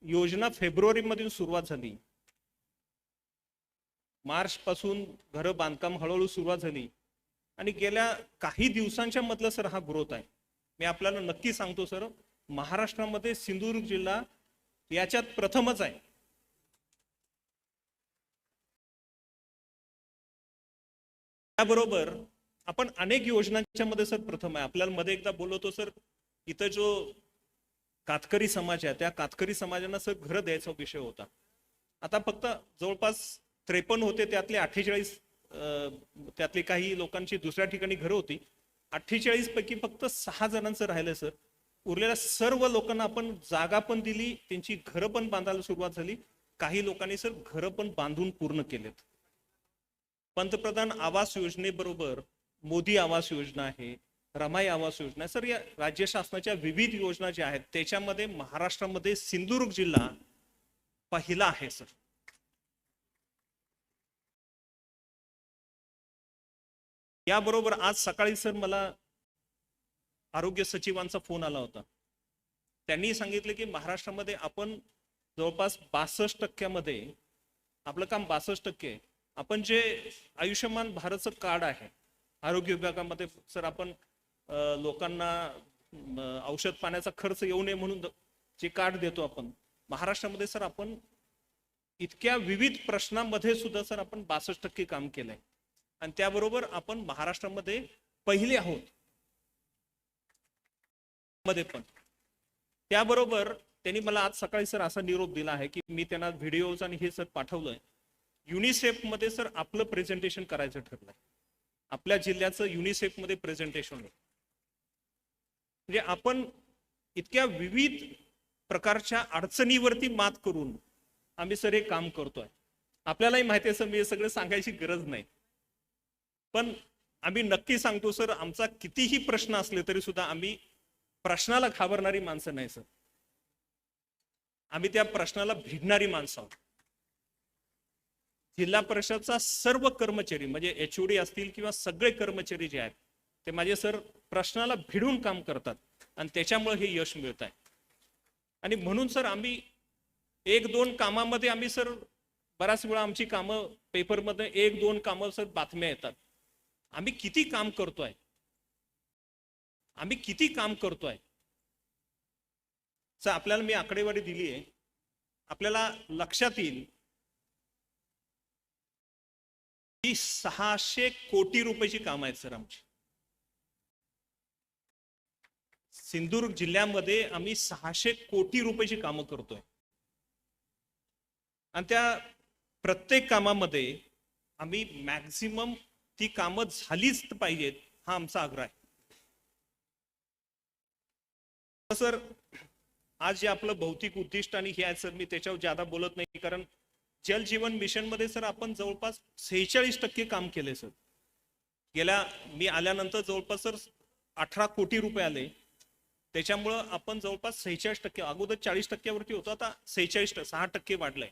योजना फेब्रुवारी मध्ये सुरुवात झाली. मार्च पासून घरं बांधकाम हळूहळू सुरुवात झाली आणि गेल्या काही दिवसांच्या मधला सर हा ग्रोथ आहे. मी आपल्याला नक्की सांगतो सर, महाराष्ट्रामध्ये सिंधुदुर्ग जिल्हा याच्यात प्रथमच आहे. त्याबरोबर आपण अनेक योजनांच्या मध्ये सर प्रथम आहे. आपल्याला मध्ये एकदा बोलवतो सर, इथं जो कातकरी समाज आहे त्या कातकरी समाजांना सर घरं द्यायचा विषय होता. आता फक्त जवळपास 53 होते, त्यातले 48 त्यातले काही लोकांची दुसऱ्या ठिकाणी घरं होती. 48 पैकी फक्त 6 जणांचं राहिलं सर. उरलेल्या सर्व लोकांना आपण जागा पण दिली, त्यांची घरं पण बांधायला सुरुवात झाली. काही लोकांनी सर घरं पण बांधून पूर्ण केलेत. पंतप्रधान आवास योजनेबरोबर मोदी आवास योजना आहे, रमाई आवास योजना आहे सर. या राज्य शासनाच्या विविध योजना ज्या आहेत त्याच्यामध्ये महाराष्ट्रामध्ये सिंधुदुर्ग जिल्हा पहिला आहे सर. याबरोबर आज सकाळी सर मला आरोग्य सचिवांचा फोन आला होता. त्यांनी सांगितले की महाराष्ट्रामध्ये आपण जवळपास 62% आपलं काम 62%. आपण जे आयुष्यमान भारतचं कार्ड आहे आरोग्य विभागामध्ये सर, आपण लोकांना औषध पाण्याचा खर्च येऊ नये म्हणून जे कार्ड देतो आपण महाराष्ट्रामध्ये सर, आपण इतक्या विविध प्रश्नांमध्ये सुद्धा सर आपण 62% काम केलंय आणि त्याबरोबर आपण महाराष्ट्रामध्ये पहिले आहोत मध्ये पण. त्याबरोबर त्यांनी मला आज सकाळी सर असा निरोप दिला आहे की मी त्यांना व्हिडिओज आणि हे सर पाठवलंय युनिसेफमध्ये सर आपलं प्रेझेंटेशन करायचं ठरलंय. आपल्या जिल्ह्याचं युनिसेफमध्ये प्रेझेंटेशन आहे. म्हणजे आपण इतक्या विविध प्रकारच्या अडचणीवरती मात करून आम्ही सर हे काम करतोय. आपल्यालाही माहिती आहे सर, मी हे सगळं सांगायची गरज नाही, पण आम्ही नक्की सांगतो सर, आमचा कितीही प्रश्न असले तरी सुद्धा आम्ही प्रश्नाला घाबरणारी माणसं नाही सर. आम्ही त्या प्रश्नाला भिडणारी माणसं आहोत. जिल्हा परिषदचा सर्व कर्मचारी म्हणजे HOD असतील किंवा सगळे कर्मचारी जे आहेत ते माझे सर प्रश्नाला भिडून काम करतात आणि त्याच्यामुळे हे यश मिळत आहे. आणि म्हणून सर आम्ही एक दोन कामामध्ये आम्ही सर बऱ्याच वेळा आमची कामं पेपरमध्ये एक दोन कामं सर बातम्या येतात. आम्ही किती काम करतोय, आम्ही किती काम करतोय सर. आपल्याला मी आकडेवारी दिली आहे, आपल्याला लक्षात येईल की 600 कोटी रुपयाची कामं आहेत सर आमची. सिंधुदुर्ग जिल्ह्यामध्ये आम्ही 600 कोटी रुपयाची कामं करतोय आणि त्या प्रत्येक कामामध्ये आम्ही मॅक्झिमम ती कामं झालीच पाहिजेत हा आमचा आग्रह आहे. सर आज जे आपलं भौतिक उद्दिष्ट आणि हे आहे सर, मी त्याच्यावर ज्यादा बोलत नाही, कारण जल जीवन मिशन मध्ये सर आपण जवळपास 46% काम केले सर. मी आल्यानंतर जवळपास सर 18 कोटी रुपये आले. त्याच्यामुळं आपण जवळपास 46%, अगोदर 40% होतो, आता 6% वाढलाय.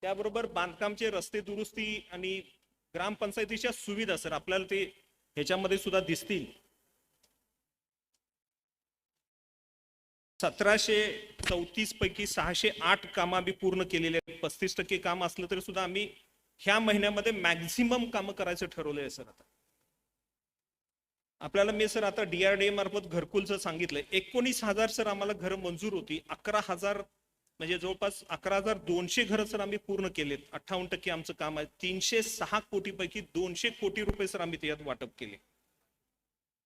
त्याबरोबर बांधकामचे रस्ते दुरुस्ती आणि ग्रामपंचायतीच्या सुविधा सर आपल्याला ते ह्याच्यामध्ये सुद्धा दिसतील. 1734 पैकी 608 काम आम्ही पूर्ण केलेले आहेत. 35% काम असलं तरी सुद्धा आम्ही ह्या महिन्यामध्ये मॅक्झिमम कामं करायचं ठरवलंय सर. आता आपल्याला मी सर आता DRDA मार्फत घरकुलचं सांगितलंय. 19,000 सर आम्हाला घरं मंजूर होती. 11,000 म्हणजे जवळपास 11,200 घरं सर आम्ही पूर्ण केलेत. 58% आमचं काम आहे. 306 कोटी पैकी 200 कोटी रुपये सर आम्ही त्याच्यात वाटप केले.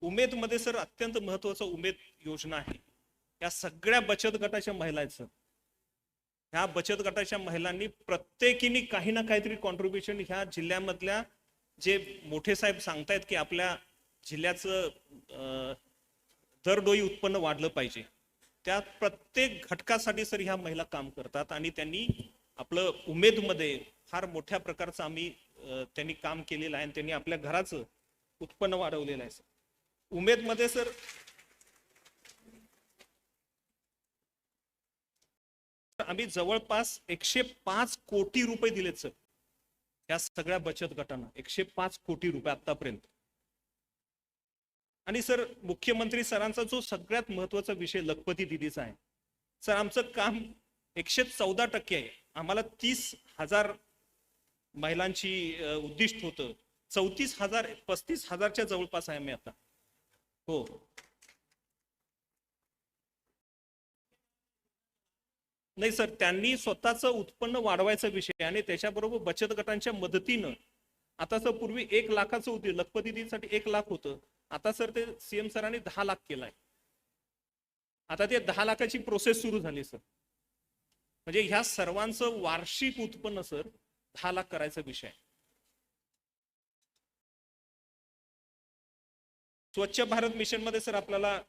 उमेद मध्ये सर अत्यंत महत्वाचं उमेद योजना आहे. या सगळ्या बचत गटाच्या महिला आहेत सर. ह्या बचत गटाच्या महिलांनी प्रत्येकीने काही ना काहीतरी कॉन्ट्रीब्युशन ह्या जिल्ह्यामधल्या जे मोठे साहेब सांगतायत की आपल्या जिल्ह्याचं दरडोई उत्पन्न वाढलं पाहिजे, त्या प्रत्येक घटकासाठी सर ह्या महिला काम करतात आणि त्यांनी आपलं उमेदमध्ये फार मोठ्या प्रकारचं आम्ही त्यांनी काम केलेलं आहे आणि त्यांनी आपल्या घराचं उत्पन्न वाढवलेलं आहे सर. उमेदमध्ये सर आम्ही जवळपास 105 कोटी रुपये दिलेत सर या सगळ्या बचत गटांना. 105 कोटी रुपये आतापर्यंत. आणि सर मुख्यमंत्री सरांचा जो सगळ्यात महत्वाचा विषय लखपती दिदीचा आहे सर, आमचं काम 114% आहे. आम्हाला 30,000 महिलांची उद्दिष्ट होतं. 34,000 35,000च्या जवळपास आहे मी आता. हो नाही सर, त्यांनी स्वतःचं उत्पन्न वाढवायचा विषय आणि त्याच्याबरोबर बचत गटांच्या मदतीनं आता सर पूर्वी 1 लाखाचं होते लखपती दिदीसाठी 1 लाख होतं. आता सर ते CM सरांनी 10 लाख केलाय. आता ते 10 लाखाची प्रोसेस सुरू झाली सर. म्हणजे ह्या सर्वांचं वार्षिक उत्पन्न सर 10 लाख करायचा विषय आहे. स्वच्छ भारत मिशन मध्ये सर आपल्याला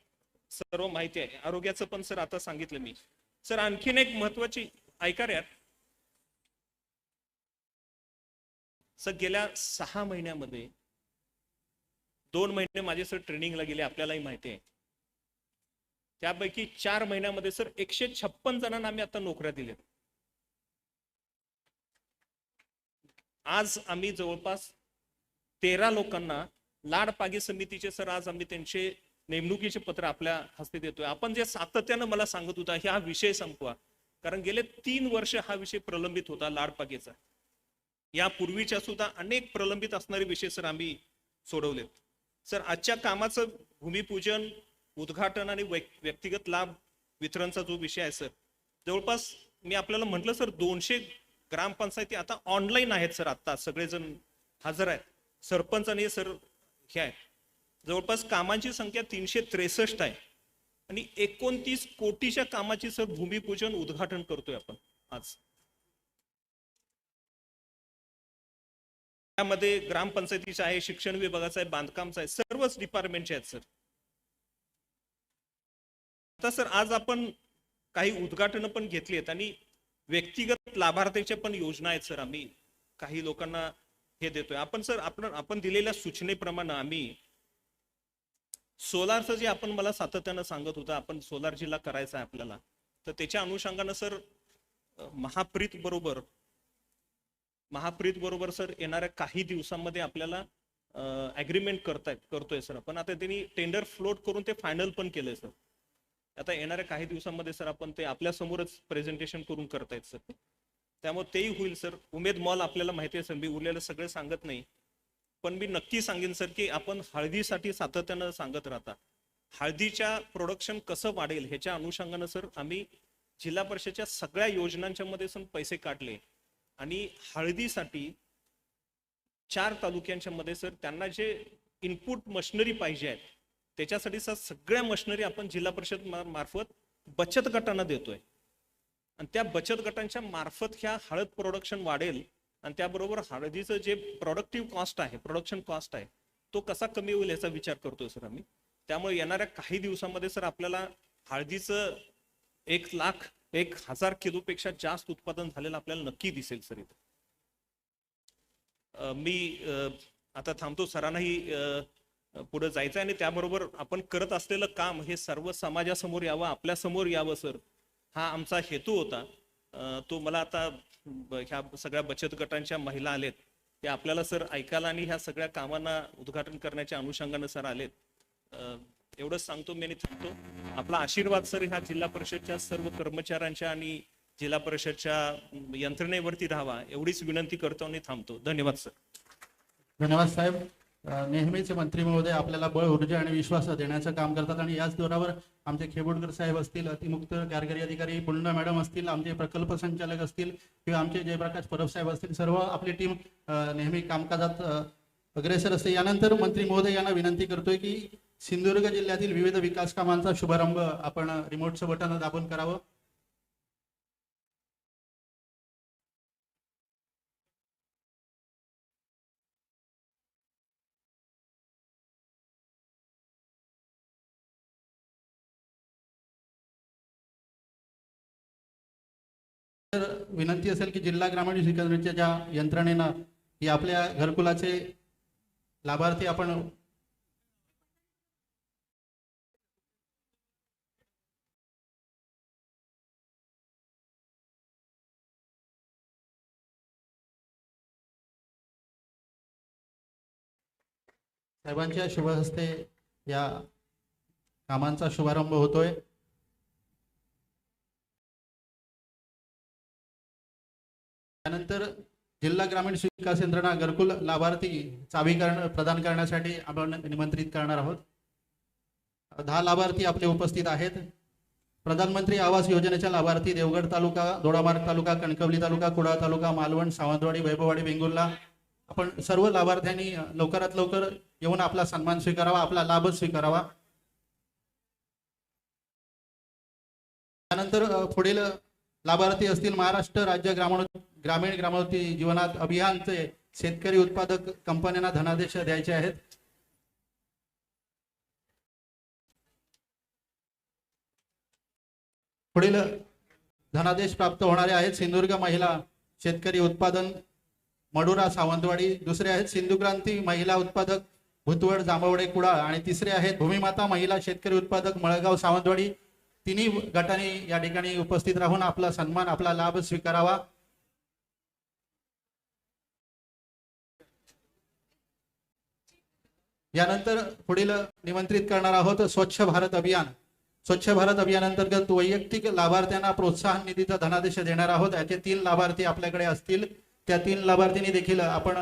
सर्व माहिती आहे. आरोग्याचं पण सर आता सांगितलं मी. सर आणखीन एक महत्वाची ऐका रे सर, गेल्या 6 महिन्यामध्ये 2 महिने माझे सर ट्रेनिंगला गेले, आपल्यालाही माहिती आहे. त्यापैकी 4 महिन्यामध्ये सर 156 जणांना आम्ही आता नोकऱ्या दिल्या. आज आम्ही जवळपास 13 लोकांना लाडपागे समितीचे सर आज आम्ही त्यांचे नेमणुकीचे पत्र आपल्या हस्ते देतोय. आपण जे सातत्यानं मला सांगत होता हा विषय संपवा, कारण गेले 3 वर्ष हा विषय प्रलंबित होता लाडपागेचा. यापूर्वीच्या सुद्धा अनेक प्रलंबित असणारे विषय सर आम्ही सोडवलेत. सर आजच्या कामाचं भूमिपूजन, उद्घाटन आणि व्यक्तिगत लाभ वितरणचा जो विषय आहे सर, जवळपास मी आपल्याला म्हटलं सर 200 ग्रामपंचायती आता ऑनलाईन आहेत सर. आता सगळेजण हजर आहेत. सरपंच आणि सर हे आहेत. जवळपास कामांची संख्या 363 आहे आणि 29 कोटीच्या कामाची सर भूमिपूजन उद्घाटन करतोय आपण आज. त्यामध्ये ग्रामपंचायतीचे आहे, शिक्षण विभागाचा आहे, बांधकामचा आहे, सर्वच डिपार्टमेंटचे आहेत सर. आता सर आज आपण काही उद्घाटन पण घेतली आहेत आणि व्यक्तिगत लाभार्थीच्या पण योजना आहेत सर. आम्ही काही लोकांना हे देतोय. आपण सर आपण दिलेल्या सूचनेप्रमाणे आम्ही सोलारचं जे आपण मला सातत्यानं सांगत होता, आपण सोलार जिल्हा करायचा आहे आपल्याला, तर त्याच्या अनुषंगानं सर महाप्रीत बरोबर सर येणाऱ्या काही दिवसांमध्ये आपल्याला अग्रीमेंट करतोय सर आपण. आता त्यांनी टेंडर फ्लोट करून ते फायनल पण केलंय सर. आता येणाऱ्या काही दिवसांमध्ये सर आपण ते आपल्या समोरच प्रेझेंटेशन करून करतायत सर. त्यामुळे तेही होईल सर. उमेद मॉल आपल्याला माहिती आहे सर, मी उरलेलं सगळं सांगत नाही, पण मी नक्की सांगेन सर की आपण हळदीसाठी सातत्यानं सांगत राहता. हळदीच्या प्रोडक्शन कसं वाढेल ह्याच्या अनुषंगानं सर आम्ही जिल्हा परिषदेच्या सगळ्या योजनांच्या मध्ये सर पैसे काढले आणि हळदीसाठी 4 तालुक्यांच्या मध्ये सर त्यांना जे इनपुट मशिनरी पाहिजे आहेत त्याच्यासाठी सर सगळ्या मशिनरी आपण जिल्हा परिषद मार्फत बचत गटांना देतोय. आणि त्या बचत गटांच्या मार्फत ह्या हळद प्रोडक्शन वाढेल आणि त्याबरोबर हळदीचं जे प्रोडक्टिव्ह कॉस्ट आहे, प्रोडक्शन कॉस्ट आहे, तो कसा कमी होईल याचा विचार करतोय सर आम्ही. त्यामुळे येणाऱ्या काही दिवसांमध्ये सर आपल्याला हळदीचं 1,01,000 किलोपेक्षा जास्त उत्पादन झालेलं आपल्याला नक्की दिसेल सर इथे. मी आता थांबतो. सरांनाही पुढे जायचं आणि त्याबरोबर आपण करत असलेलं काम हे सर्व समाजासमोर यावं, आपल्या समोर यावं सर, हा आमचा हेतू होता. तो मला आता ह्या सगळ्या बचत गटांच्या महिला आलेत ते आपल्याला सर ऐकायला आणि ह्या सगळ्या कामांना उद्घाटन करण्याच्या अनुषंगानं सर आलेत. एवढंच सांगतो मी आणि थांबतो. आपला आशीर्वाद सर ह्या जिल्हा परिषदच्या सर्व कर्मचाऱ्यांच्या आणि जिल्हा परिषदच्या यंत्रणेवरती राहावा एवढीच विनंती करतो आणि थांबतो. धन्यवाद सर. धन्यवाद साहेब. नेहमीच मंत्री महोदय आपल्याला बळ, ऊर्जा आणि विश्वास देण्याचं काम करतात आणि याच जोरावर आमचे खेबोडकर साहेब असतील, अतिमुक्त कारभारी अधिकारी पूर्ण मॅडम असतील, आमचे प्रकल्प संचालक असतील किंवा आमचे जयप्रकाश परब साहेब असतील, सर्व आपली टीम नेहमी कामकाजात अग्रेसर असते. यानंतर मंत्री महोदय यांना विनंती करतोय की सिंधुदुर्ग जिल्ह्यातील विविध विकास कामांचा शुभारंभ आपण रिमोटचं बटन दाबून करावं. विनंती असेल की जिल्हा ग्रामीण विकास ज्या यंत्रणेनं ही आपल्या घरकुलाचे लाभार्थी आपण साहेबांच्या शुभ हस्ते या कामांचा शुभारंभ होतोय. त्यानंतर जिल्हा ग्रामीण विकास यंत्रणा घरकुल लाभार्थी चावी प्रदान करण्यासाठी आपण निमंत्रित करणार आहोत. 10 लाभार्थी आपले उपस्थित आहेत. प्रधानमंत्री आवास योजनेच्या लाभार्थी देवगड तालुका, दोडामार्ग तालुका, कणकवली तालुका, कुडाळ तालुका, मालवण, सावंतवाडी, वैभववाडी, वेंगुर्ला, आपण सर्व लाभार्थ्यांनी लवकरात लवकर येऊन आपला सन्मान स्वीकारावा, आपला लाभ स्वीकारावा. त्यानंतर पुढील लाभार्थी असतील महाराष्ट्र राज्य ग्रामीण ग्रामोन्नती जीवनात अभियानचे शेतकरी उत्पादक कंपन्यांना धनादेश द्यायचे आहेत. पुढील धनादेश प्राप्त होणारे आहेत सिंधुदुर्ग महिला शेतकरी उत्पादन मडुरा सावंतवाडी, दुसरे आहेत सिंधू क्रांती महिला उत्पादक भुतवड जांभवडे कुडाळ आणि तिसरे आहेत भूमिमाता महिला शेतकरी उत्पादक मळगाव सावंतवाडी. तिन्ही गटांनी या ठिकाणी उपस्थित राहून आपला सन्मान, आपला लाभ स्वीकारावा. यानंतर पुढील निमंत्रित करणार आहोत स्वच्छ भारत अभियान. स्वच्छ भारत अभियान अंतर्गत वैयक्तिक लाभार्थ्यांना प्रोत्साहन निधीचा धनादेश देणार आहोत. याचे 3 लाभार्थी आपल्याकडे असतील. त्या 3 लाभार्थींनी देखील आपण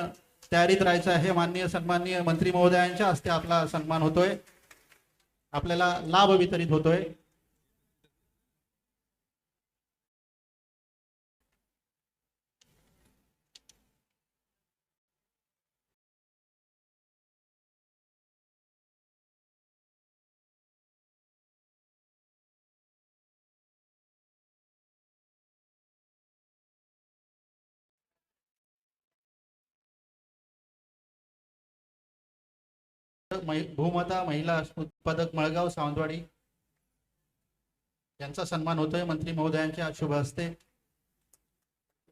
तयारीत राहायचं आहे. माननीय सन्माननीय मंत्री महोदयांच्या हस्ते आपला सन्मान होतोय, आपल्याला लाभ वितरित होतोय. भूमाता महिला उत्पादक मळगाव सावंतवाडी यांचा सन्मान होतोय मंत्री महोदयांच्या शुभ हस्ते.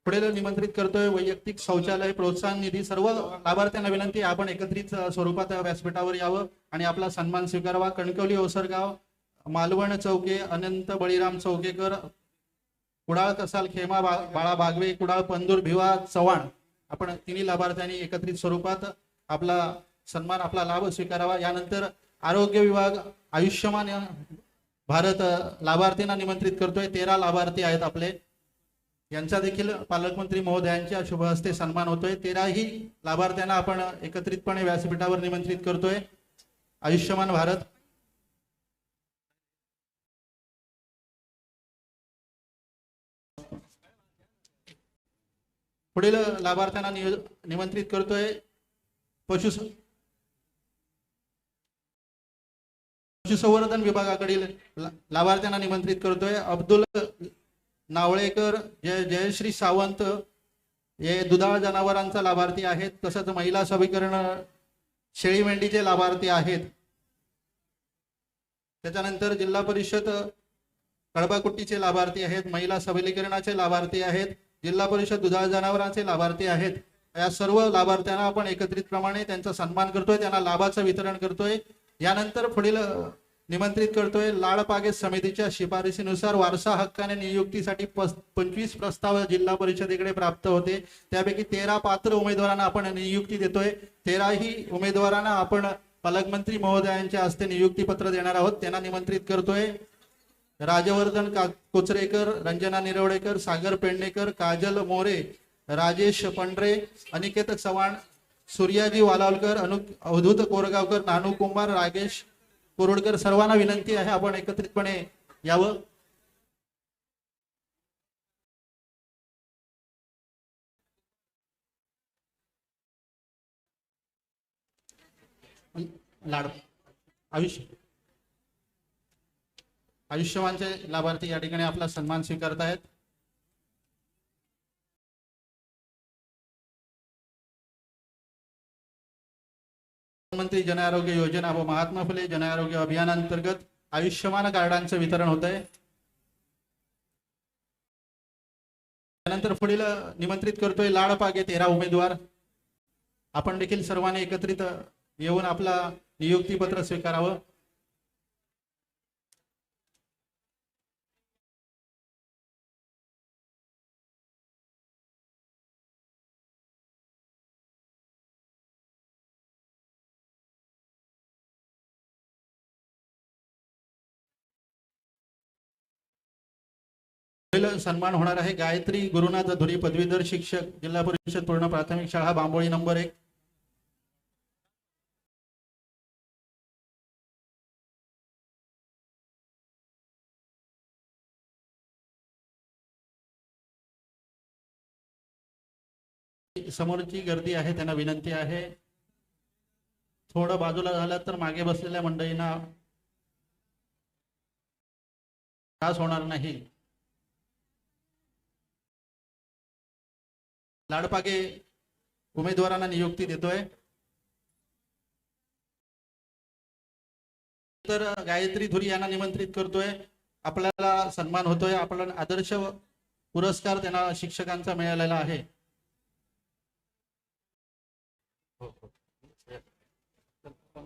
पुढे निमंत्रित करतोय वैयक्तिक शौचालय प्रोत्साहन निधी. सर्व लाभार्थ्यांना विनंती आपण एकत्रित स्वरूपात व्यासपीठावर यावं आणि आपला सन्मान स्वीकारावा. कणकवली ओसरगाव मालवण चौके अनंत बळीराम चौकेकर, कुडाळ कसाल खेमा बाळा बागवे, कुडाळ पंदूर भिवा चव्हाण, आपण तिन्ही लाभार्थ्यांनी एकत्रित स्वरूपात आपला सन्मान आपला लाभ स्वीकारावा. यानंतर आरोग्य विभाग आयुष्यमान भारत लाभार्थींना निमंत्रित करतोय. 13 लाभार्थी आहेत आपले, यांचा देखील पालकमंत्री महोदयांच्या शुभ हस्ते सन्मान होतोय. 13ही लाभार्थ्यांना आपण एकत्रितपणे व्यासपीठावर निमंत्रित करतोय. आयुष्यमान भारत पुढील लाभार्थ्यांना निमंत्रित करतोय. पशुसंवर्धन विभागाकडील लाभार्थ्यांना निमंत्रित करतोय. अब्दुल नावळेकर, जयश्री सावंत हे दुधाळ जनावरांचा लाभार्थी आहेत. तसंच महिला सबलीकरण शेळी मेंढीचे लाभार्थी आहेत. त्याच्यानंतर जिल्हा परिषद कळबाकुट्टीचे लाभार्थी आहेत. महिला सबलीकरणाचे लाभार्थी आहेत. जिल्हा परिषद दुधाळ जनावरांचे लाभार्थी आहेत. या सर्व लाभार्थ्यांना आपण एकत्रितप्रमाणे त्यांचा सन्मान करतोय, त्यांना लाभाचं वितरण करतोय. यानंतर पुढील निमंत्रित करतोय लाडपागे समितीच्या शिफारसीनुसार वारसा हक्काने नियुक्तीसाठी 25 प्रस्ताव जिल्हा परिषदेकडे प्राप्त होते. त्यापैकी 13 पात्र उमेदवारांना आपण नियुक्ती देतोय. 13ही उमेदवारांना आपण पालकमंत्री महोदयांच्या हस्ते नियुक्ती पत्र देणार आहोत. त्यांना निमंत्रित करतोय. राजवर्धन कोचरेकर, रंजना निरवडेकर, सागर पेडणेकर, काजल मोरे, राजेश पंढरे, अनिकेत चव्हाण, सूर्याजी वालावलकर, अवधूत कोरगावकर, नानू कुंभार, रागेश कोरोडकर, सर्वांना विनंती आहे आपण एकत्रितपणे यावं. आयुष्यमानचे लाभार्थी या ठिकाणी आपला सन्मान स्वीकारत आहेत. प्रधानमंत्री जन आरोग्य योजना व महात्मा फुले जन आरोग्य अभियानांतर्गत आयुष्यमान कार्डांचं वितरण होत आहे. त्यानंतर पुढील निमंत्रित करतोय लाडपागे 13 उमेदवार. आपण देखील सर्वांनी एकत्रित येऊन आपला नियुक्ती पत्र स्वीकारावं. सन्मान होणार आहे. गायत्री गुरुनाथ धुरी, पदवीधर शिक्षक, जिल्हा परिषद पूर्ण प्राथमिक शाळा बांबोळी नंबर 1. समोरची गर्दी आहे, त्यांना विनंती आहे थोडं बाजूला झालं तर मागे बसलेल्या मंडळींना त्रास होणार नाही. लाडपागे उमेदवारांना नियुक्ती देतोय. तर गायत्री धुरी यांना निमंत्रित करतोय. आपल्याला सन्मान होतोय. आपला आदर्श पुरस्कार त्यांना शिक्षकांचा मिळालेला आहे.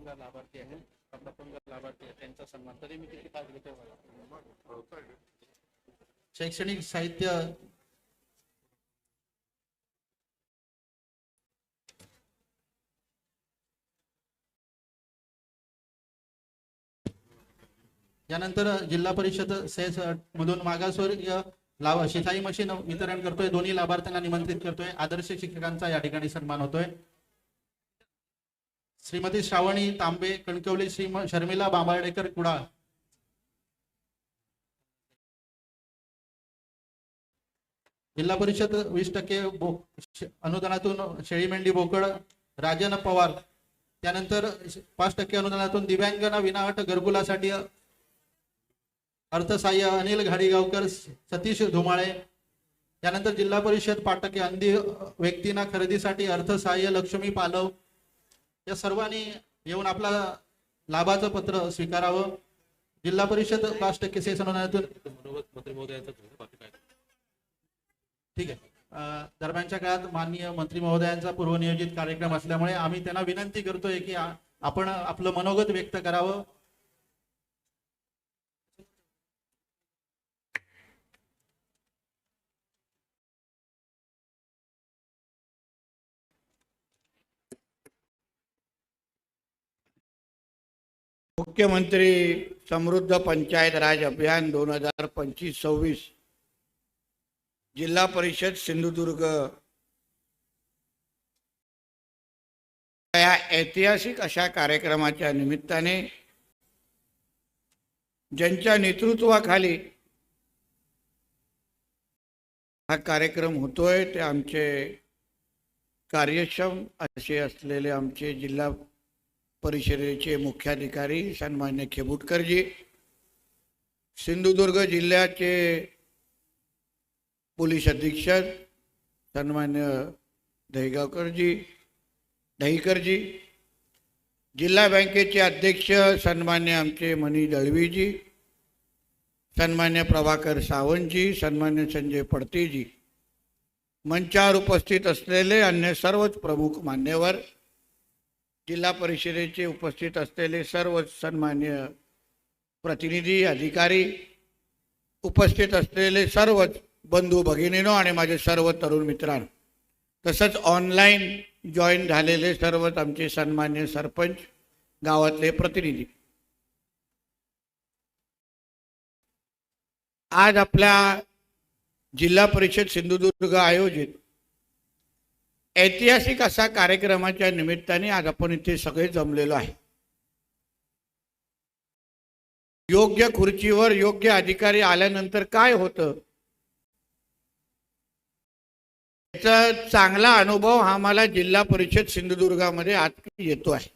लाभार्थी आहे, लाभार्थी आहे, त्यांचा सन्मान तरी मी किती तास घेतोय. शैक्षणिक साहित्य यानंतर जिल्हा परिषद सेस मधून मागासवर्गीय शिलाई मशीन वितरण करतोय. दोन्ही लाभार्थ्यांना निमंत्रित करतोय. आदर्श शिक्षकांचा या ठिकाणी सन्मान होतोय. श्रीमती श्रावणी तांबे कणकवली, श्री शर्मिला बांबार्डेकर कुडाळ. जिल्हा परिषद 20% अनुदानातून शेळी मेंढी बोकड राजन पवार. त्यानंतर 5% अनुदानातून दिव्यांगांना विनाअट घरकुलासाठी अर्थसहाय्य अनिल घाडीगावकर, सतीश धुमाळे. त्यानंतर जिल्हा परिषद 5% अंधी व्यक्तींना खरेदीसाठी अर्थसहाय्य लक्ष्मी पालव. या सर्वांनी येऊन आपला लाभाचं पत्र स्वीकारावं. जिल्हा परिषद 5% सेस अनुदानातून ठीक आहे. दरम्यानच्या काळात माननीय मंत्री महोदयांचा पूर्वनियोजित कार्यक्रम असल्यामुळे आम्ही त्यांना विनंती करतोय की आपण आपलं मनोगत व्यक्त करावं. मुख्यमंत्री समृद्ध पंचायत राज अभियान 2025-26 जिल्हा परिषद सिंधुदुर्ग या ऐतिहासिक अशा कार्यक्रमाच्या निमित्ताने ज्यांच्या नेतृत्वाखाली हा कार्यक्रम होतोय ते आमचे कार्यक्षम असे असलेले आमचे जिल्हा परिषदेचे मुख्याधिकारी सन्मान्य खेबुटकरजी, सिंधुदुर्ग जिल्ह्याचे पोलीस अधीक्षक सन्मान्य दहीकरजी, जिल्हा बँकेचे अध्यक्ष सन्मान्य आमचे मनीष दळवीजी, सन्मान्य प्रभाकर सावंतजी, सन्मान्य संजय पडतेजी, मंचावर उपस्थित असलेले अन्य सर्वच प्रमुख मान्यवर, जिल्हा परिषदेचे उपस्थित असलेले सर्व सन्मान्य प्रतिनिधी अधिकारी, उपस्थित असलेले सर्वच बंधू भगिनीनो आणि माझे सर्व तरुण मित्रांनो, तसंच ऑनलाईन जॉईन झालेले सर्वच आमचे सन्मान्य सरपंच, गावातले प्रतिनिधी, आज आपल्या जिल्हा परिषद सिंधुदुर्ग आयोजित ऐतिहासिक असा कार्यक्रमाच्या निमित्ताने आज आपण इथे सगळे जमलेलो आहे. योग्य खुर्चीवर योग्य अधिकारी आल्यानंतर काय होतं याचा चांगला अनुभव हा मला जिल्हा परिषद सिंधुदुर्गामध्ये आज येतो आहे.